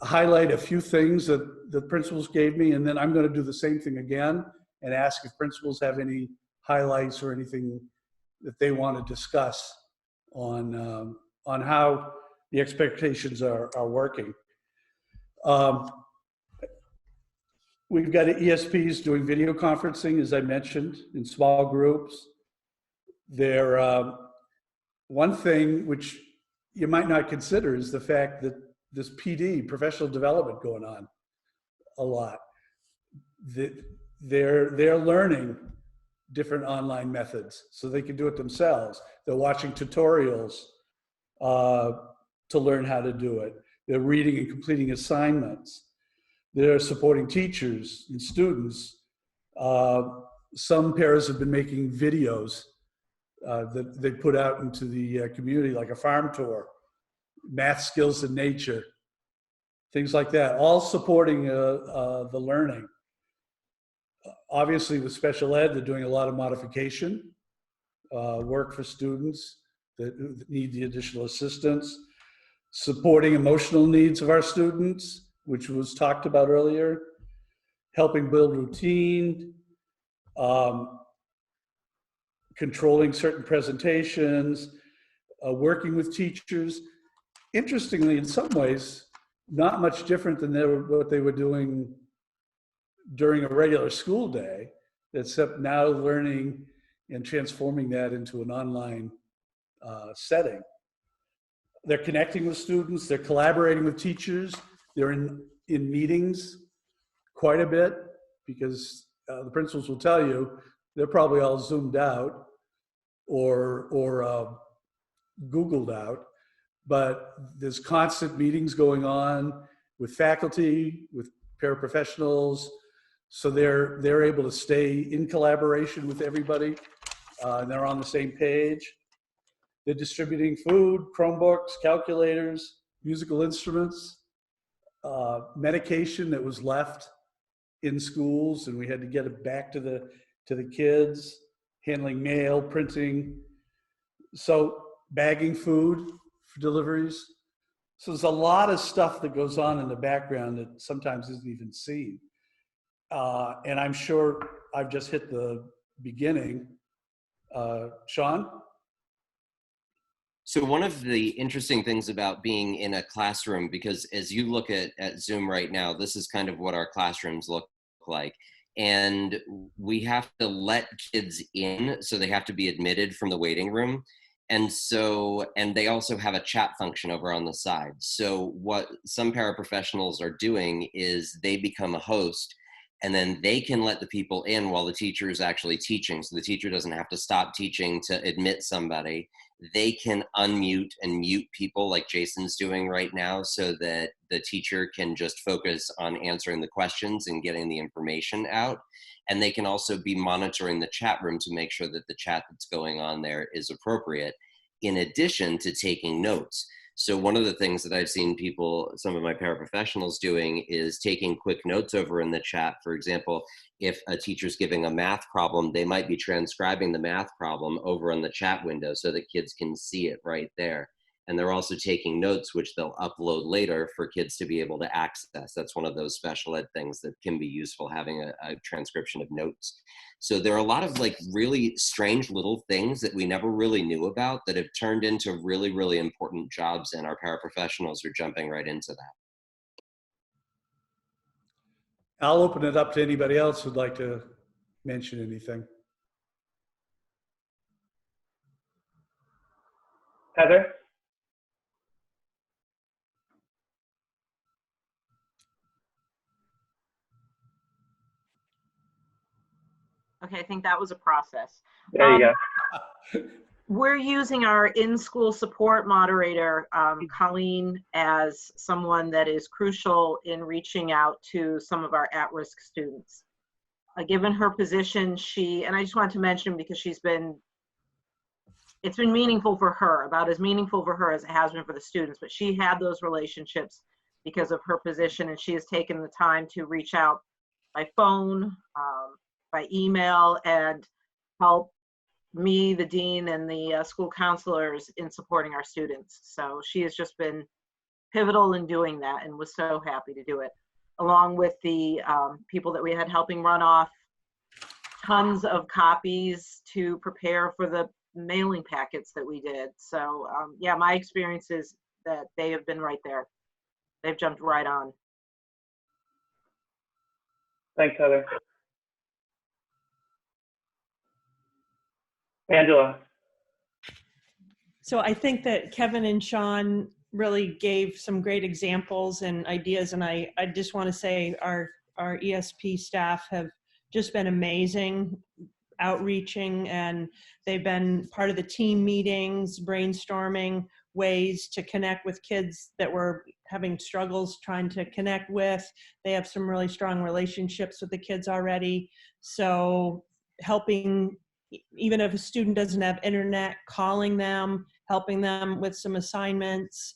highlight a few things that the principals gave me, and then I'm going to do the same thing again and ask if principals have any highlights or anything that they want to discuss on how the expectations are working. We've got ESPs doing video conferencing, as I mentioned, in small groups. They're one thing which you might not consider is the fact that this PD, professional development, going on a lot. They're learning different online methods so they can do it themselves. They're watching tutorials to learn how to do it. They're reading and completing assignments. They're supporting teachers and students. Some paras have been making videos that they put out into the community, like a farm tour, math skills in nature, things like that, all supporting the learning. Obviously, with special ed, they're doing a lot of modification work for students that need the additional assistance, supporting emotional needs of our students, which was talked about earlier, helping build routine, controlling certain presentations, working with teachers. Interestingly, in some ways, not much different than what they were doing during a regular school day, except now learning and transforming that into an online setting. They're connecting with students, they're collaborating with teachers, they're in meetings quite a bit, because the principals will tell you they're probably all Zoomed out or Googled out, but there's constant meetings going on with faculty, with paraprofessionals, so they're able to stay in collaboration with everybody. They're on the same page. They're distributing food, Chromebooks, calculators, musical instruments, medication that was left in schools and we had to get it back to the kids, handling mail, printing, so bagging food for deliveries. So there's a lot of stuff that goes on in the background that sometimes isn't even seen. And I'm sure I've just hit the beginning. Sean? So one of the interesting things about being in a classroom, because as you look at Zoom right now, this is kind of what our classrooms look like. And we have to let kids in, so they have to be admitted from the waiting room. And they also have a chat function over on the side. So what some paraprofessionals are doing is they become a host, and then they can let the people in while the teacher is actually teaching. So the teacher doesn't have to stop teaching to admit somebody. They can unmute and mute people like Jason's doing right now, so that the teacher can just focus on answering the questions and getting the information out. And they can also be monitoring the chat room to make sure that the chat that's going on there is appropriate, in addition to taking notes. So one of the things that I've seen some of my paraprofessionals doing is taking quick notes over in the chat. For example, if a teacher's giving a math problem, they might be transcribing the math problem over on the chat window so that kids can see it right there. And they're also taking notes, which they'll upload later for kids to be able to access. That's one of those special ed things that can be useful, having a transcription of notes. So there are a lot of like really strange little things that we never really knew about that have turned into really, really important jobs, and our paraprofessionals are jumping right into that. I'll open it up to anybody else who'd like to mention anything. Heather? Okay, I think that was a process. There you go. We're using our in-school support moderator, Colleen, as someone that is crucial in reaching out to some of our at-risk students. Given her position, and I just wanted to mention, because it's been meaningful for her, about as meaningful for her as it has been for the students, but she had those relationships because of her position, and she has taken the time to reach out by phone, by email, and help me, the dean, and the school counselors in supporting our students. So she has just been pivotal in doing that, and was so happy to do it, along with the people that we had helping run off tons of copies to prepare for the mailing packets that we did. So yeah, my experience is that they have been right there. They've jumped right on. Thanks, Heather. Angela. So I think that Kevin and Sean really gave some great examples and ideas, and I just want to say our ESP staff have just been amazing outreaching, and they've been part of the team meetings, brainstorming ways to connect with kids that were having struggles trying to connect with. They have some really strong relationships with the kids already. So helping, even if a student doesn't have internet, calling them, helping them with some assignments,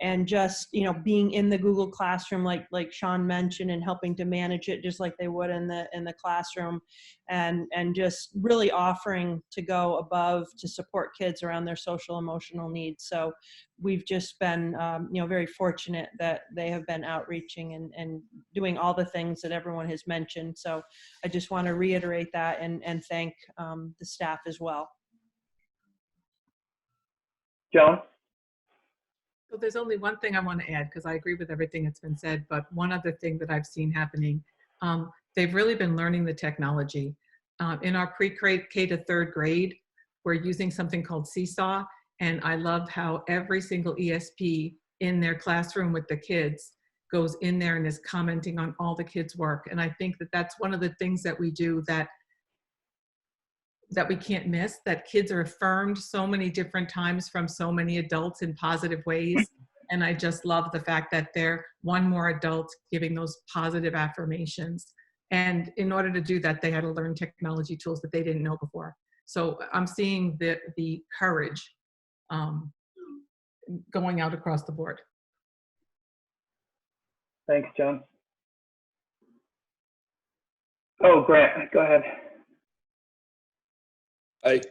and just, you know, being in the Google Classroom, like Sean mentioned, and helping to manage it just like they would in the classroom, and just really offering to go above to support kids around their social emotional needs. So we've just been, you know, very fortunate that they have been outreaching and doing all the things that everyone has mentioned. So I just want to reiterate that and thank the staff as well. Joan? So there's only one thing I want to add, because I agree with everything that's been said, but one other thing that I've seen happening, they've really been learning the technology. In our pre-K to third grade, we're using something called Seesaw, and I love how every single ESP in their classroom with the kids goes in there and is commenting on all the kids' work. And I think that that's one of the things that we do that we can't miss, that kids are affirmed so many different times from so many adults in positive ways. And I just love the fact that they're one more adult giving those positive affirmations. And in order to do that, they had to learn technology tools that they didn't know before. So I'm seeing the courage going out across the board. Thanks, Joan. Oh, Grant, go ahead. Hi.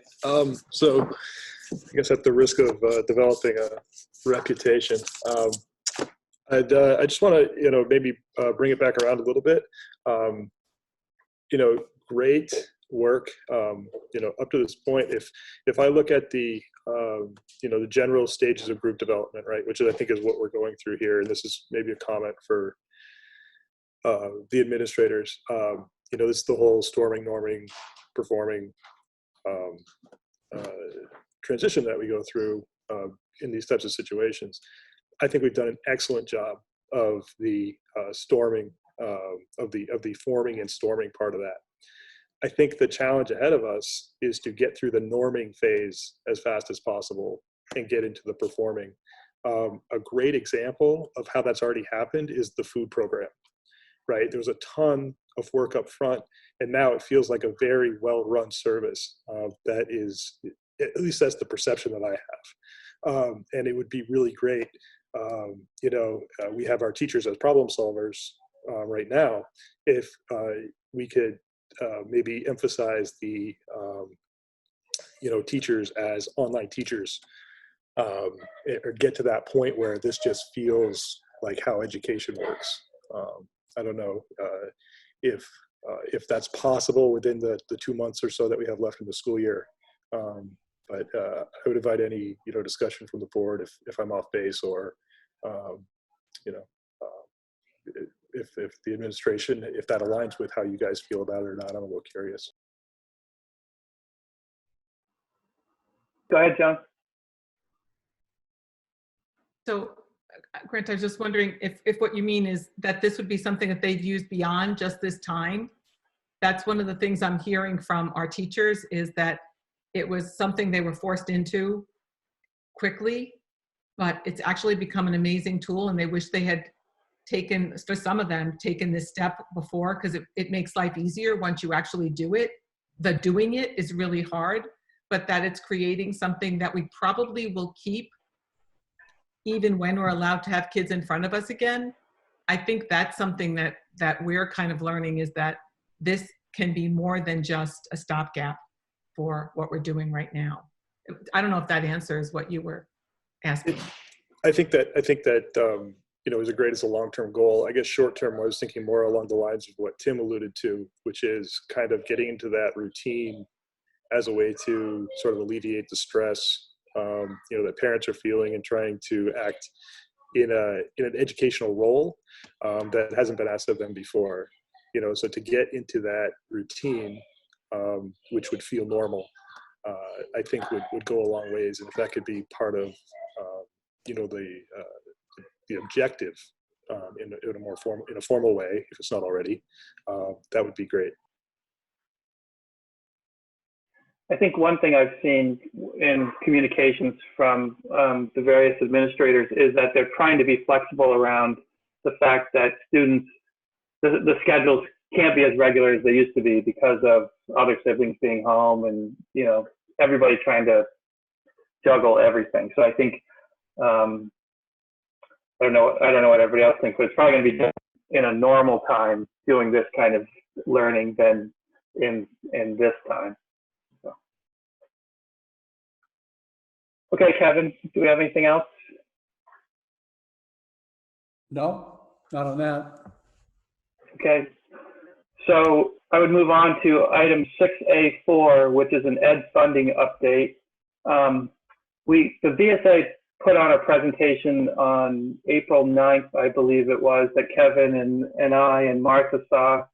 So I guess at the risk of developing a reputation, I just want to, maybe bring it back around a little bit. Great work, up to this point. If I look at the, the general stages of group development, right, which I think is what we're going through here, and this is maybe a comment for the administrators. This is the whole storming, norming, performing transition that we go through in these types of situations. I think we've done an excellent job of the storming, of the forming and storming part of that. I think the challenge ahead of us is to get through the norming phase as fast as possible and get into the performing. A great example of how that's already happened is the food program, right? There was a ton of work up front, and now it feels like a very well-run service that is, at least that's the perception that I have. And it would be really great. We have our teachers as problem solvers right now. If we could maybe emphasize the, teachers as online teachers, or get to that point where this just feels like how education works. I don't know if that's possible within the 2 months or so that we have left in the school year. But I would invite any, discussion from the board if I'm off base, or, if the administration, if that aligns with how you guys feel about it or not. I'm a little curious. Go ahead, John. So, Grant, I was just wondering if what you mean is that this would be something that they'd use beyond just this time. That's one of the things I'm hearing from our teachers, is that it was something they were forced into quickly, but it's actually become an amazing tool, and they wish they had taken, for some of them, taken this step before, because it makes life easier once you actually do it. The doing it is really hard, but that it's creating something that we probably will keep even when we're allowed to have kids in front of us again. I think that's something that we're kind of learning, is that this can be more than just a stopgap for what we're doing right now. I don't know if that answers what you were asking. I think that is a great as a long-term goal. I guess short-term, I was thinking more along the lines of what Tim alluded to, which is kind of getting into that routine as a way to sort of alleviate the stress, that parents are feeling, and trying to act in an educational role that hasn't been asked of them before. So to get into that routine, which would feel normal, I think would go a long ways. And if that could be part of, the objective in a formal way, if it's not already, that would be great. I think one thing I've seen in communications from the various administrators is that they're trying to be flexible around the fact that students, the schedules can't be as regular as they used to be because of other siblings being home and, everybody trying to juggle everything. So I think, I don't know what everybody else thinks, but it's probably going to be different in a normal time doing this kind of learning than in this time. So. Okay, Kevin, do we have anything else? No, not on that. Okay, so I would move on to item 6A4, which is an ed funding update. The VSA put on a presentation on April 9th, I believe it was, that Kevin and I and Martha saw.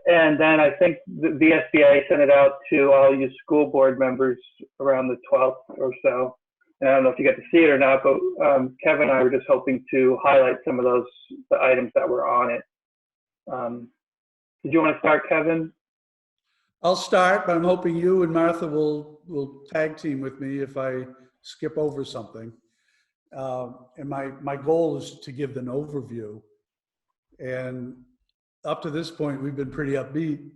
And then I think the VSBA sent it out to all you school board members around the 12th or so. And I don't know if you get to see it or not, but Kevin and I were just hoping to highlight some of the items that were on it. Did you want to start, Kevin? I'll start, but I'm hoping you and Martha will tag team with me if I skip over something. And my goal is to give an overview. And up to this point, we've been pretty upbeat,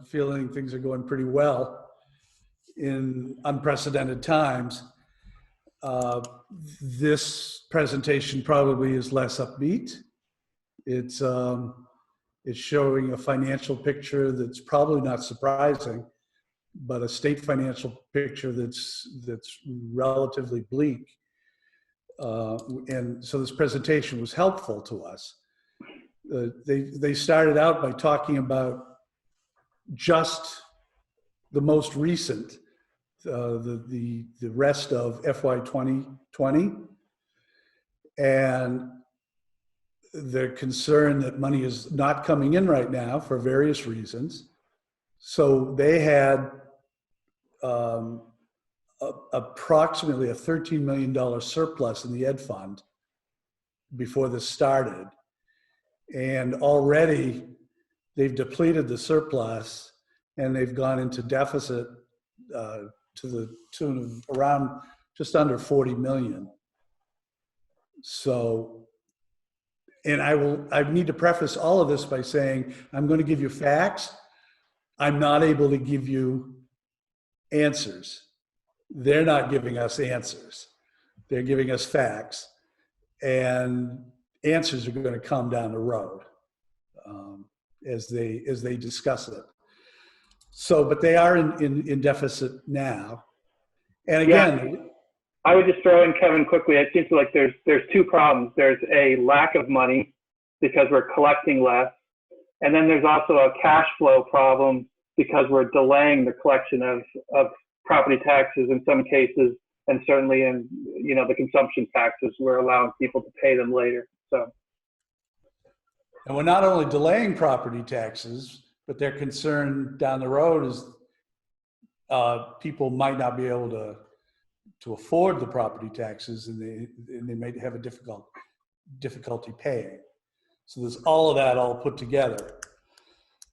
feeling things are going pretty well in unprecedented times. This presentation probably is less upbeat. It's showing a financial picture that's probably not surprising, but a state financial picture that's relatively bleak. And so this presentation was helpful to us. They started out by talking about just the most recent, the rest of FY 2020, and the concern that money is not coming in right now for various reasons. So they had approximately a $13 million surplus in the ed fund before this started. And already they've depleted the surplus and they've gone into deficit to the tune of around just under 40 million. So, and I need to preface all of this by saying, I'm going to give you facts. I'm not able to give you answers. They're not giving us answers. They're giving us facts, and answers are going to come down the road as they discuss it. So, but they are in deficit now. And again, yeah, I would just throw in, Kevin, quickly. It seems like there's two problems. There's a lack of money because we're collecting less, and then there's also a cash flow problem because we're delaying the collection of property taxes in some cases, and certainly in the consumption taxes, we're allowing people to pay them later. So, and we're not only delaying property taxes, but their concern down the road is people might not be able to afford the property taxes, and they might have a difficulty paying. So there's all of that all put together.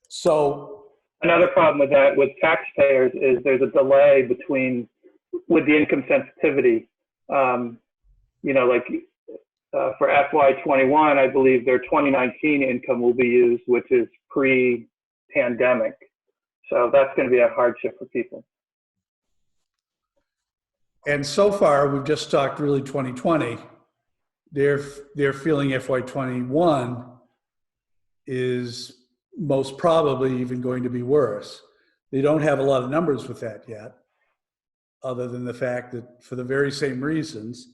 So another problem with that, with taxpayers, is there's a delay with the income sensitivity. For FY21, I believe their 2019 income will be used, which is pre-pandemic. So that's going to be a hardship for people. And so far, we've just talked really 2020. They're feeling FY21 is most probably even going to be worse. They don't have a lot of numbers with that yet, other than the fact that for the very same reasons,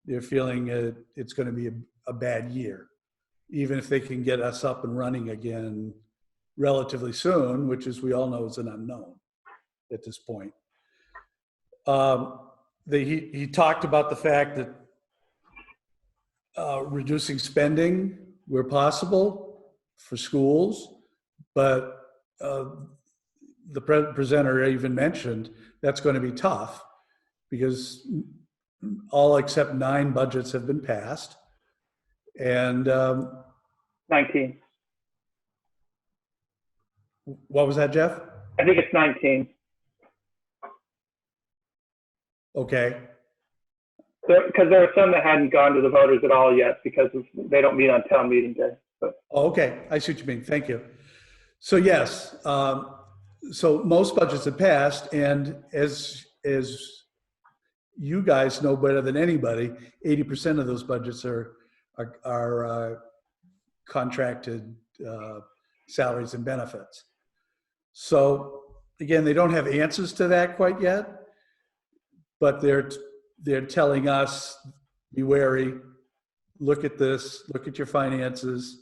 they're feeling it's going to be a bad year, even if they can get us up and running again relatively soon, which, as we all know, is an unknown at this point. He talked about the fact that reducing spending where possible for schools, but the presenter even mentioned that's going to be tough because all except 9 budgets have been passed. And 19. What was that, Jeff? I think it's 19. Okay. Because there are some that hadn't gone to the voters at all yet because they don't meet on town meeting day. But. Oh, okay, I see what you mean. Thank you. So yes, so most budgets have passed, and as you guys know better than anybody, 80% of those budgets are contracted salaries and benefits. So again, they don't have answers to that quite yet, but they're telling us, be wary, look at this, look at your finances,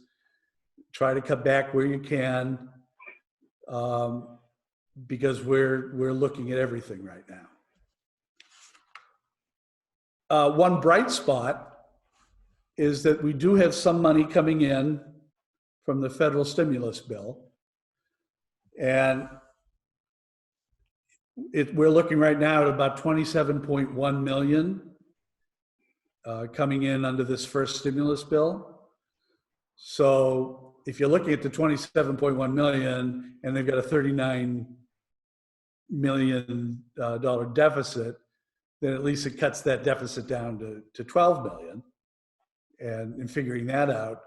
try to cut back where you can, because we're looking at everything right now. One bright spot is that we do have some money coming in from the federal stimulus bill. And we're looking right now at about 27.1 million coming in under this first stimulus bill. So if you're looking at the 27.1 million and they've got a $39 million deficit, then at least it cuts that deficit down to 12 million. And in figuring that out,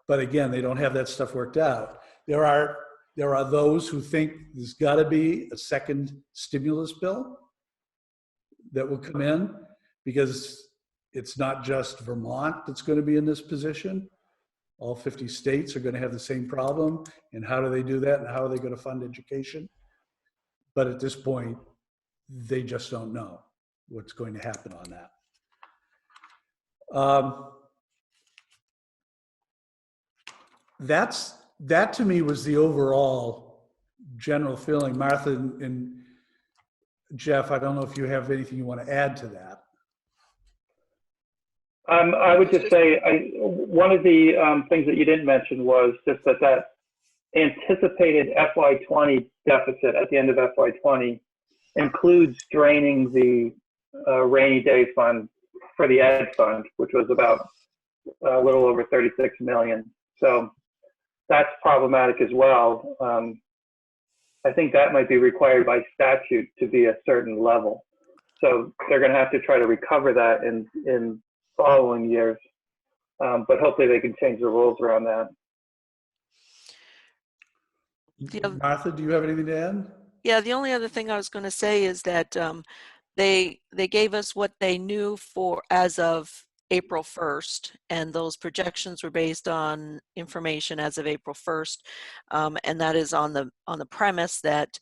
but again, they don't have that stuff worked out. There are those who think there's got to be a second stimulus bill that will come in, because it's not just Vermont that's going to be in this position. All 50 states are going to have the same problem. And how do they do that? And how are they going to fund education? But at this point, they just don't know what's going to happen on that. That to me was the overall general feeling. Martha and Jeff, I don't know if you have anything you want to add to that. I would just say one of the things that you didn't mention was just that anticipated FY20 deficit at the end of FY20 includes draining the rainy day fund for the ed fund, which was about a little over 36 million. So that's problematic as well. I think that might be required by statute to be a certain level. So they're going to have to try to recover that in following years. But hopefully they can change the rules around that. Martha, do you have anything to add? Yeah, the only other thing I was going to say is that they gave us what they knew for as of April 1st, and those projections were based on information as of April 1st, and that is on the premise that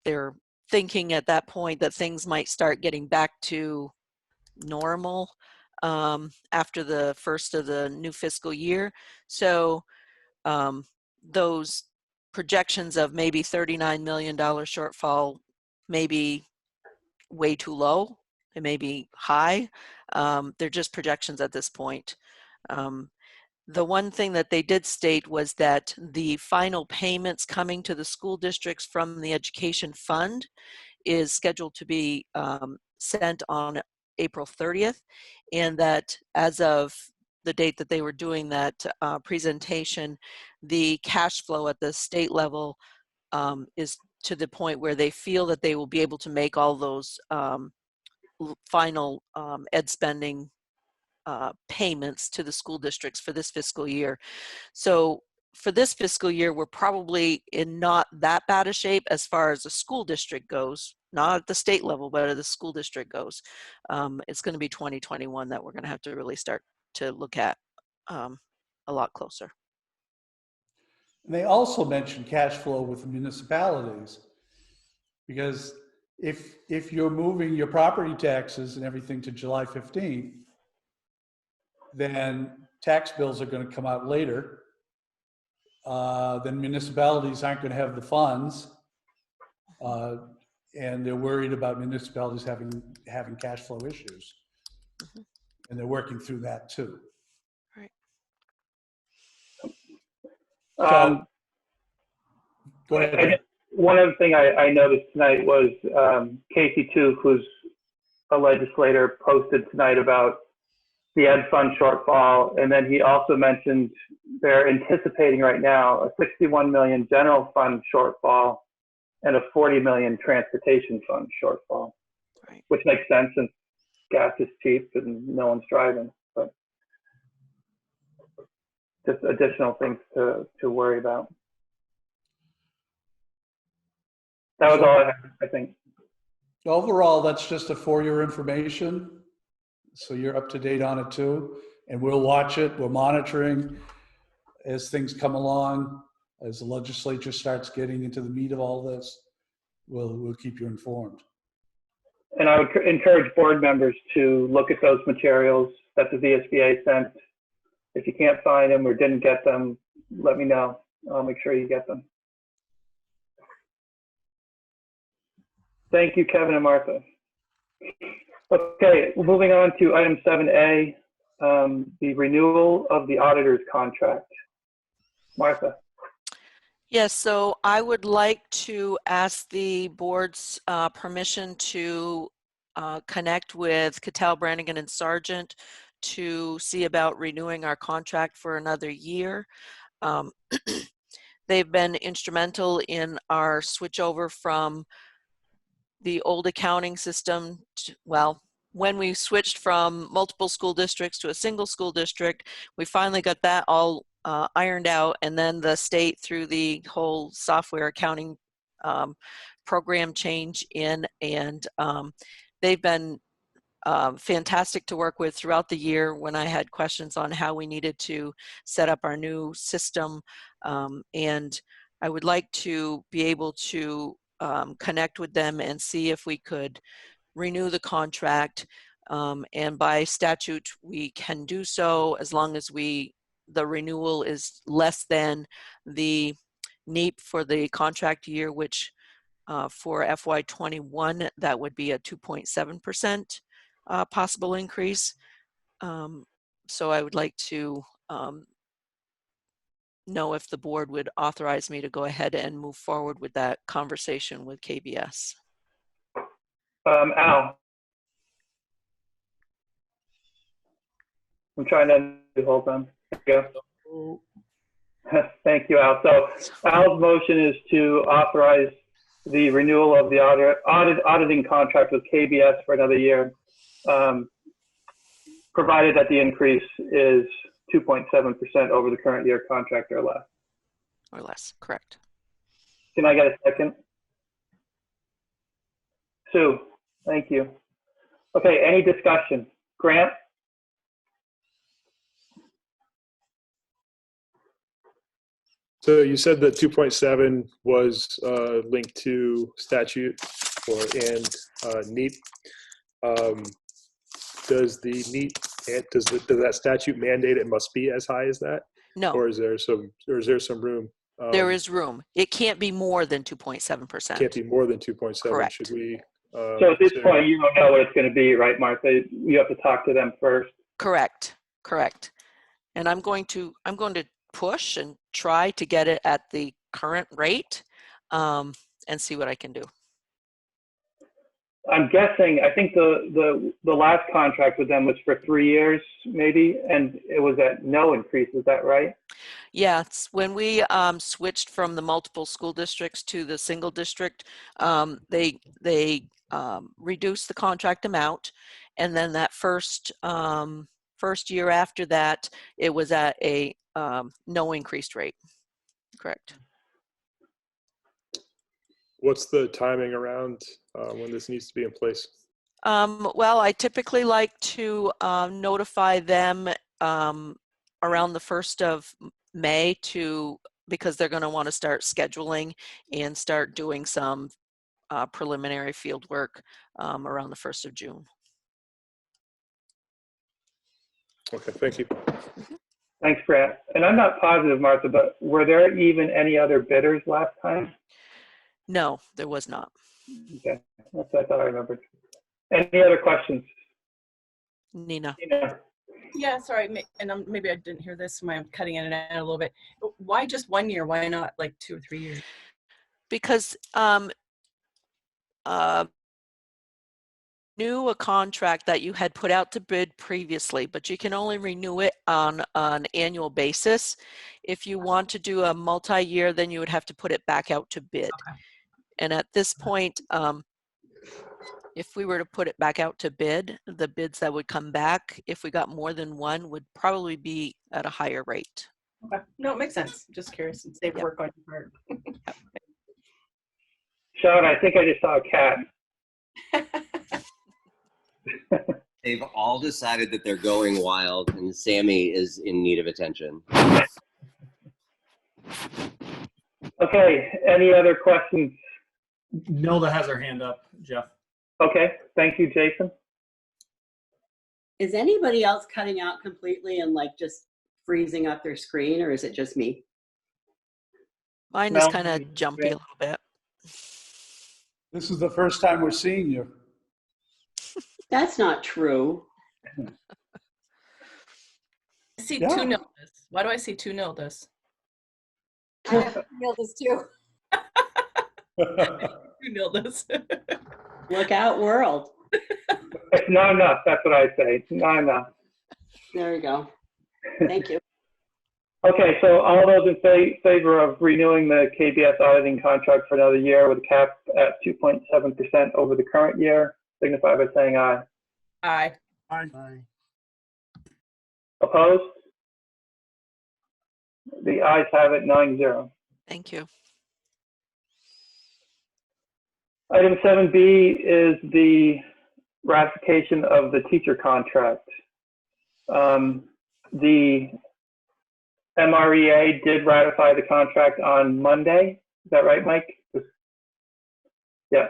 they're thinking at that point that things might start getting back to normal after the first of the new fiscal year. So those projections of maybe $39 million shortfall may be way too low. It may be high. They're just projections at this point. The one thing that they did state was that the final payments coming to the school districts from the education fund is scheduled to be sent on April 30th, and that as of the date that they were doing that presentation, the cash flow at the state level is to the point where they feel that they will be able to make all those final ed spending payments to the school districts for this fiscal year. So for this fiscal year, we're probably in not that bad a shape as far as the school district goes, not at the state level, but at the school district goes. It's going to be 2021 that we're going to have to really start to look at a lot closer. And they also mentioned cash flow with municipalities, because if you're moving your property taxes and everything to July 15th, then tax bills are going to come out later. Then municipalities aren't going to have the funds, and they're worried about municipalities having cash flow issues, and they're working through that too. Right. So, go ahead. One other thing I noticed tonight was Casey Toof, who's a legislator, posted tonight about the ed fund shortfall, and then he also mentioned they're anticipating right now a 61 million general fund shortfall and a 40 million transportation fund shortfall, right. Which makes sense since gas is cheap and no one's driving. But just additional things to worry about. That was all I had, I think. Overall, that's just for your information, so you're up to date on it too. And we'll watch it. We're monitoring as things come along, as the legislature starts getting into the meat of all this. We'll keep you informed. And I would encourage board members to look at those materials that the VSBA sent. If you can't find them or didn't get them, let me know. I'll make sure you get them. Thank you, Kevin and Martha. Okay, moving on to item 7A, the renewal of the auditor's contract. Martha. Yes, so I would like to ask the board's permission to connect with Cattell, Brannigan, and Sargent to see about renewing our contract for another year. They've been instrumental in our switchover from the old accounting system to, well, when we switched from multiple school districts to a single school district, we finally got that all ironed out, and then the state threw the whole software accounting program change in, and they've been fantastic to work with throughout the year when I had questions on how we needed to set up our new system. And I would like to be able to connect with them and see if we could renew the contract. And by statute, we can do so as long as the renewal is less than the NEAP for the contract year, which for FY21, that would be a 2.7% possible increase. So I would like to know if the board would authorize me to go ahead and move forward with that conversation with KBS. Al. I'm trying to hold on. There you go. Thank you, Al. So Al's motion is to authorize the renewal of the auditing contract with KBS for another year, provided that the increase is 2.7% over the current year contract or less. Or less, correct. Can I get a second? Sue, thank you. Okay, any discussion? Grant? So you said that 2.7 was linked to statute and NEAP. Does the NEAP, does that statute mandate it must be as high as that? No. Or is there some room? There is room. It can't be more than 2.7%. Can't be more than 2.7. Correct. Should we? So at this point, you don't know what it's going to be, right, Martha? You have to talk to them first. Correct. Correct. And I'm going to push and try to get it at the current rate and see what I can do. I'm guessing, I think the last contract with them was for 3 years, maybe, and it was at no increase. Is that right? Yeah, it's when we switched from the multiple school districts to the single district, they reduced the contract amount, and then that first year after that, it was at a no increased rate. Correct. What's the timing around when this needs to be in place? Well, I typically like to notify them around the 1st of May because they're going to want to start scheduling and start doing some preliminary field work around the 1st of June. Okay, thank you. Thanks, Grant. And I'm not positive, Martha, but were there even any other bidders last time? No, there was not. Okay, that's what I thought I remembered. Any other questions? Nina. Nina. Yeah, sorry, and maybe I didn't hear this, so I'm cutting in and out a little bit. Why just 1 year? Why not like 2 or 3 years? Because renew a contract that you had put out to bid previously, but you can only renew it on an annual basis. If you want to do a multi-year, then you would have to put it back out to bid. Okay. And at this point, if we were to put it back out to bid, the bids that would come back, if we got more than one, would probably be at a higher rate. Okay. No, it makes sense. Just curious. It's safe work on your part. Sean, I think I just saw a cat. They've all decided that they're going wild, and Sammy is in need of attention. Okay, any other questions? Nilda has her hand up, Jeff. Okay, thank you, Jason. Is anybody else cutting out completely and like just freezing up their screen, or is it just me? Mine is kind of jumpy a little bit. This is the first time we're seeing you. That's not true. I see two Nildas. Why do I see two Nildas? I have Nildas too. Two Nildas. Look out, world. It's not enough, that's what I say. It's not enough. There you go. Thank you. Okay, so all those in favor of renewing the KBS auditing contract for another year with a cap at 2.7% over the current year, signify by saying aye. Aye. Aye. Opposed? The ayes have it, 9-0. Thank you. Item 7B is the ratification of the teacher contract. The MREA did ratify the contract on Monday. Is that right, Mike? Yeah.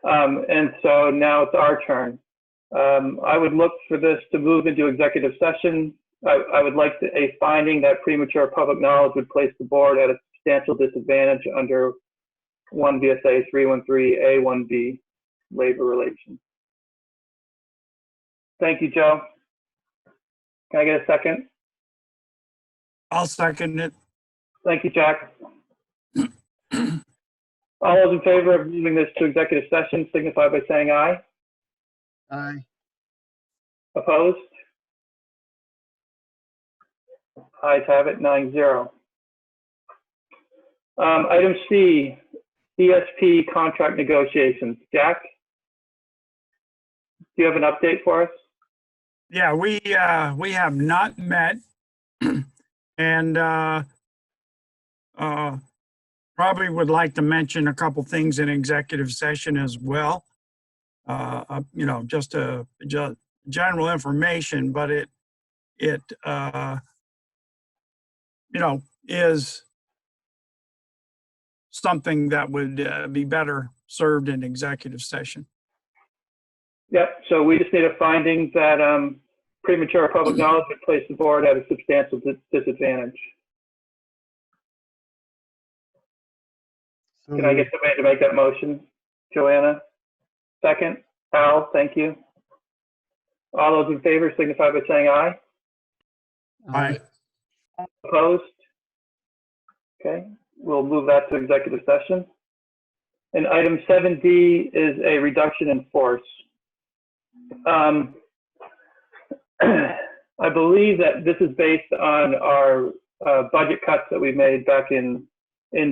And so now it's our turn. I would look for this to move into executive session. I would like a finding that premature public knowledge would place the board at a substantial disadvantage under 1 VSA 313A1B, labor relations. Thank you, Joe. Can I get a second? I'll second it. Thank you, Jack. All those in favor of moving this to executive session signify by saying aye. Aye. Opposed? Ayes have it, 9-0. Item C, ESP contract negotiations. Jack, do you have an update for us? Yeah, we have not met, and probably would like to mention a couple things in executive session as well. You know, just general information, but it you know, is something that would be better served in executive session. Yep, so we just need a finding that premature public knowledge would place the board at a substantial disadvantage. Can I get somebody to make that motion? Joanna? Second? Al, thank you. All those in favor signify by saying aye. Aye. Opposed? Okay, we'll move that to executive session. And item 7D is a reduction in force. I believe that this is based on our budget cuts that we made back in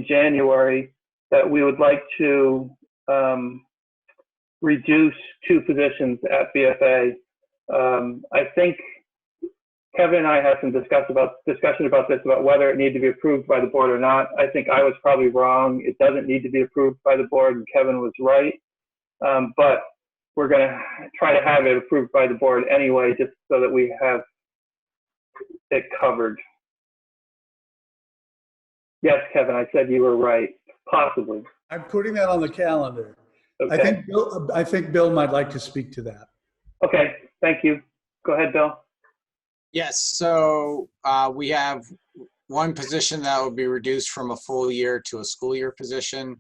January, that we would like to reduce 2 positions at BFA. I think Kevin and I had some discussion about this, about whether it needed to be approved by the board or not. I think I was probably wrong. It doesn't need to be approved by the board, and Kevin was right. But we're going to try to have it approved by the board anyway, just so that we have it covered. Yes, Kevin, I said you were right, possibly. I'm putting that on the calendar. Okay. I think Bill might like to speak to that. Okay, thank you. Go ahead, Bill. Yes, so we have one position that will be reduced from a full year to a school year position,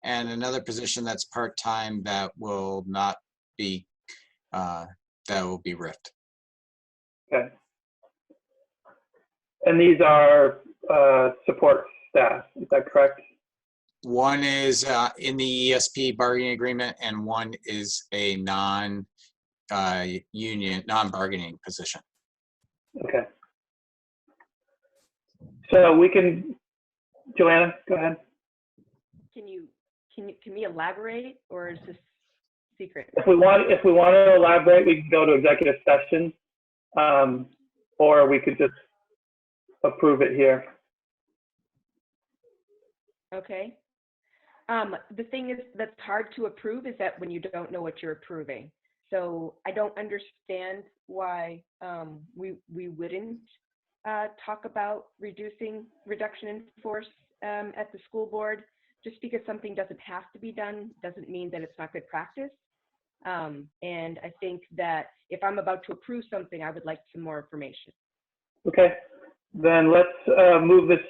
and another position that's part-time that will not be, that will be ripped. Okay. And these are support staff, is that correct? One is in the ESP bargaining agreement, and one is a non-union, non-bargaining position. Okay. So we can, Joanna, go ahead. Can we elaborate, or is this secret? If we want to elaborate, we can go to executive session, or we could just approve it here. Okay. The thing is that's hard to approve is that when you don't know what you're approving. So I don't understand why we wouldn't talk about reduction in force at the school board. Just because something doesn't have to be done doesn't mean that it's not good practice. And I think that if I'm about to approve something, I would like some more information. Okay, then let's move this.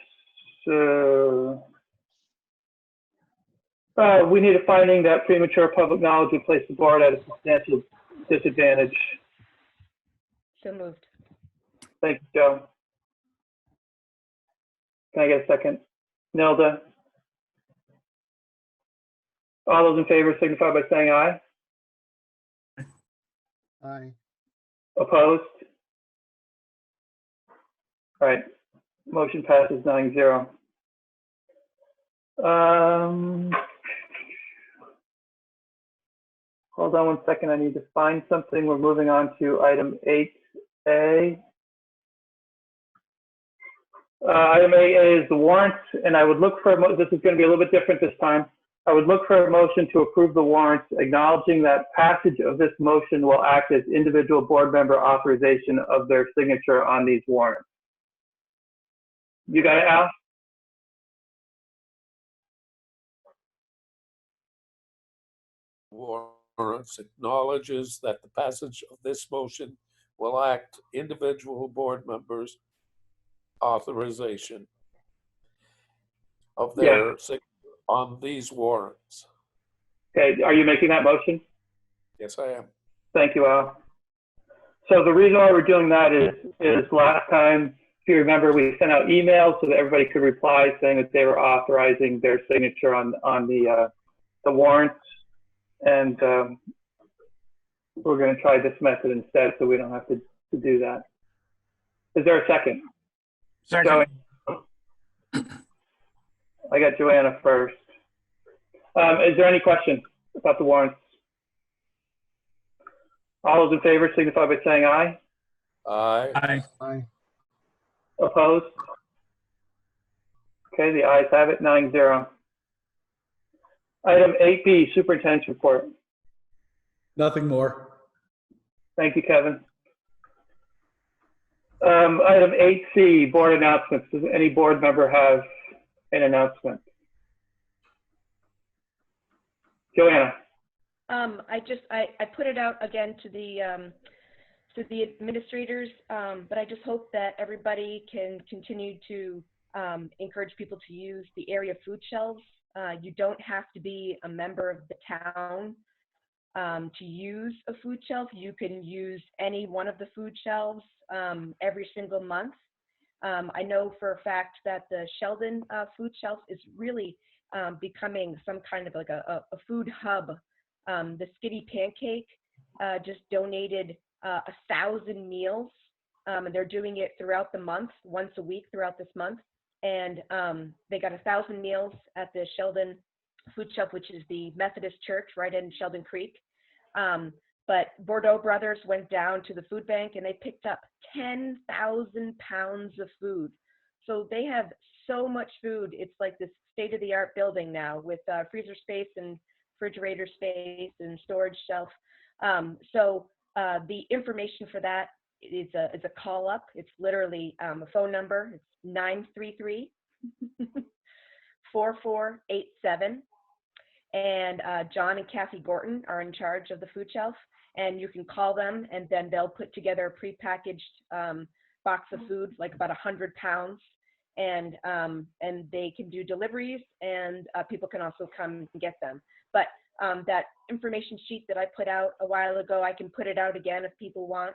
We need a finding that premature public knowledge would place the board at a substantial disadvantage. So moved. Thank you, Joe. Can I get a second? Nilda? All those in favor signify by saying aye. Aye. Opposed? All right, motion passes 9-0. Hold on one second, I need to find something. We're moving on to item 8A. Item 8A is the warrants, and I would look for, this is going to be a little bit different this time. I would look for a motion to approve the warrants, acknowledging that passage of this motion will act as individual board member authorization of their signature on these warrants. You got it, Al? Warrants acknowledges that the passage of this motion will act individual board members' authorization of their signature on these warrants. Okay, are you making that motion? Yes, I am. Thank you, Al. So the reason why we're doing that is last time, if you remember, we sent out emails so that everybody could reply saying that they were authorizing their signature on the warrants. And we're going to try this method instead so we don't have to do that. Is there a second? Second. I got Joanna first. Is there any questions about the warrants? All those in favor signify by saying aye. Aye. Aye. Aye. Opposed? Okay, the ayes have it, 9-0. Item 8B, Superintendent's Report. Nothing more. Thank you, Kevin. Item 8C, Board Announcements. Does any board member have an announcement? Joanna. I put it out again to the administrators, but I just hope that everybody can continue to encourage people to use the area food shelves. You don't have to be a member of the town to use a food shelf. You can use any one of the food shelves every single month. I know for a fact that the Sheldon food shelf is really becoming some kind of like a food hub. The Skitty Pancake just donated 1,000 meals, and they're doing it throughout the month, once a week throughout this month. And they got 1,000 meals at the Sheldon Food Shelf, which is the Methodist church right in Sheldon Creek. But Bordeaux Brothers went down to the food bank and they picked up 10,000 pounds of food. So they have so much food. It's like this state-of-the-art building now with freezer space and refrigerator space and storage shelf. So the information for that is a call up. It's literally a phone number. It's 933-4487. and John and Kathy Gorton are in charge of the food shelf. And you can call them, and then they'll put together a prepackaged box of food, like about 100 pounds. And they can do deliveries, and people can also come and get them. But that information sheet that I put out a while ago, I can put it out again if people want.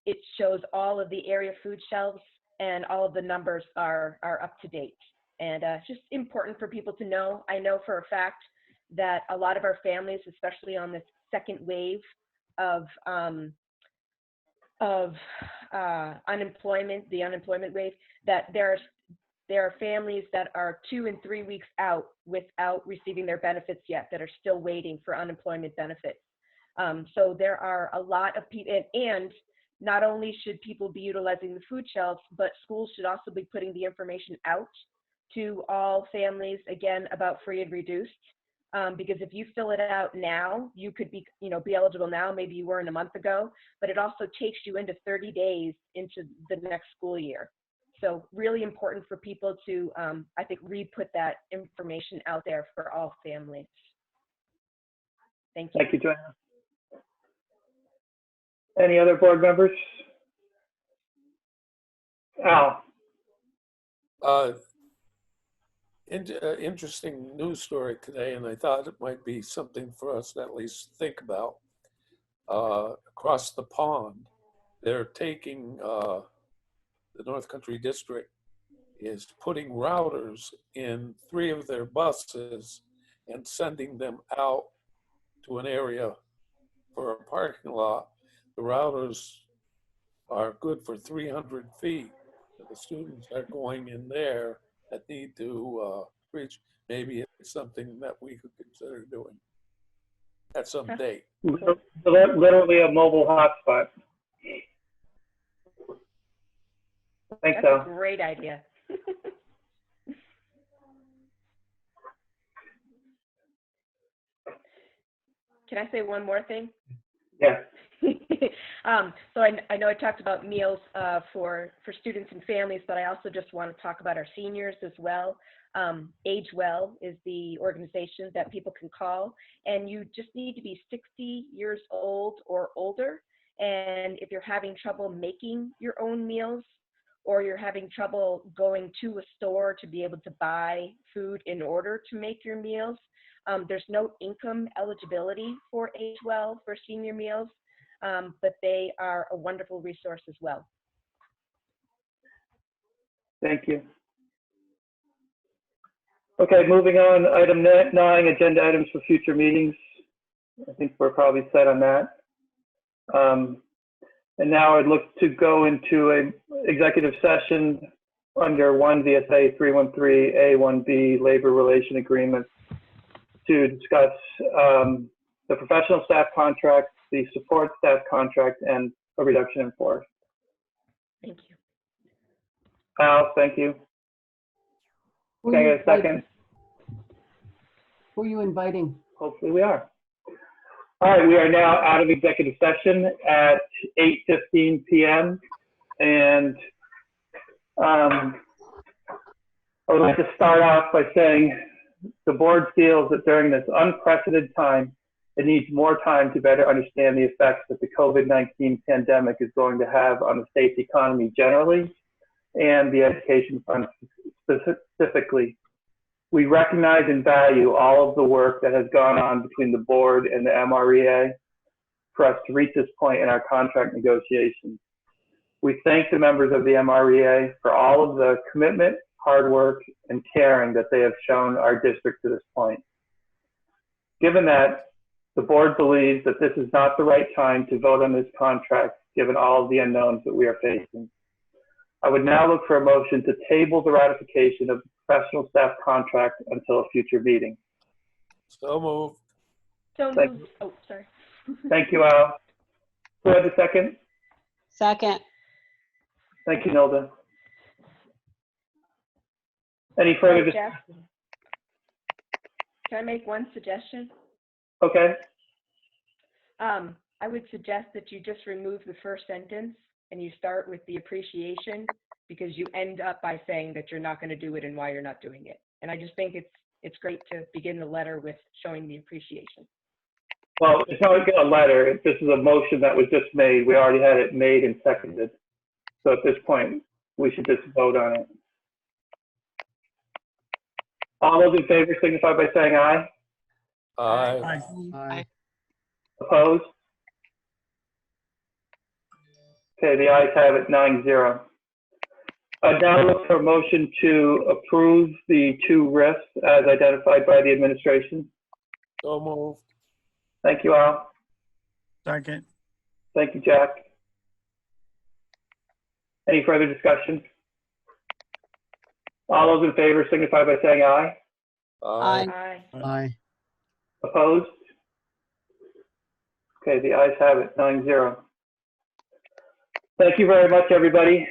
It shows all of the area food shelves, and all of the numbers are up to date. And it's just important for people to know. I know for a fact that a lot of our families, especially on this second wave of unemployment, the unemployment wave, that there are families that are 2 and 3 weeks out without receiving their benefits yet, that are still waiting for unemployment benefits. So there are a lot of people, and not only should people be utilizing the food shelves, but schools should also be putting the information out to all families, again, about free and reduced. Because if you fill it out now, you could be eligible now, maybe you weren't a month ago, but it also takes you into 30 days into the next school year. So really important for people to, I think, re-put that information out there for all families. Thank you. Thank you, Joanna. Any other board members? Al? Interesting news story today, and I thought it might be something for us to at least think about. Across the pond, they're taking, the North Country District is putting routers in 3 of their buses and sending them out to an area for a parking lot. The routers are good for 300 feet. The students are going in there that need to reach. Maybe it's something that we could consider doing at some date. Literally a mobile hotspot. Thanks, That's Al. a great idea. Can I say one more thing? Yeah. So I know I talked about meals for students and families, but I also just want to talk about our seniors as well. Age Well is the organization that people can call, and you just need to be 60 years old or older. And if you're having trouble making your own meals, or you're having trouble going to a store to be able to buy food in order to make your meals, there's no income eligibility for Age Well for senior meals, but they are a wonderful resource as well. Thank you. Okay, moving on, item 9, agenda items for future meetings. I think we're probably set on that. And now I'd look to go into an executive session under 1 VSA 313A1B labor relation agreement to discuss the professional staff contract, the support staff contract, and a reduction in force. Thank you. Al, thank you. Can I get a second? Who are you inviting? Hopefully we are. All right, we are now out of executive session at 8:15 p.m. And I would like to start off by saying the board feels that during this unprecedented time, it needs more time to better understand the effects that the COVID-19 pandemic is going to have on the state's economy generally and the education fund specifically. We recognize and value all of the work that has gone on between the board and the MREA for us to reach this point in our contract negotiations. We thank the members of the MREA for all of the commitment, hard work, and caring that they have shown our district to this point. Given that, the board believes that this is not the right time to vote on this contract, given all of the unknowns that we are facing. I would now look for a motion to table the ratification of the professional staff contract until a future meeting. So moved. So moved. Oh, sorry. Thank you, Al. Who had the second? Second. Thank you, Nilda. Any further discussion? Jeff, can I make one suggestion? Okay. I would suggest that you just remove the first sentence and you start with the appreciation, because you end up by saying that you're not going to do it and why you're not doing it. And I just think it's great to begin the letter with showing the appreciation. Well, it's not a letter. This is a motion that was just made. We already had it made and seconded. So at this point, we should just vote on it. All those in favor signify by saying aye. Aye. Aye. Opposed? Okay, the ayes have it, 9-0. I now look for a motion to approve the 2 risks as identified by the administration. So moved. Thank you, Al. Second. Thank you, Jack. Any further discussion? All those in favor signify by saying aye. Aye. Aye. Opposed? Okay, the ayes have it, 9-0. Thank you very much, everybody.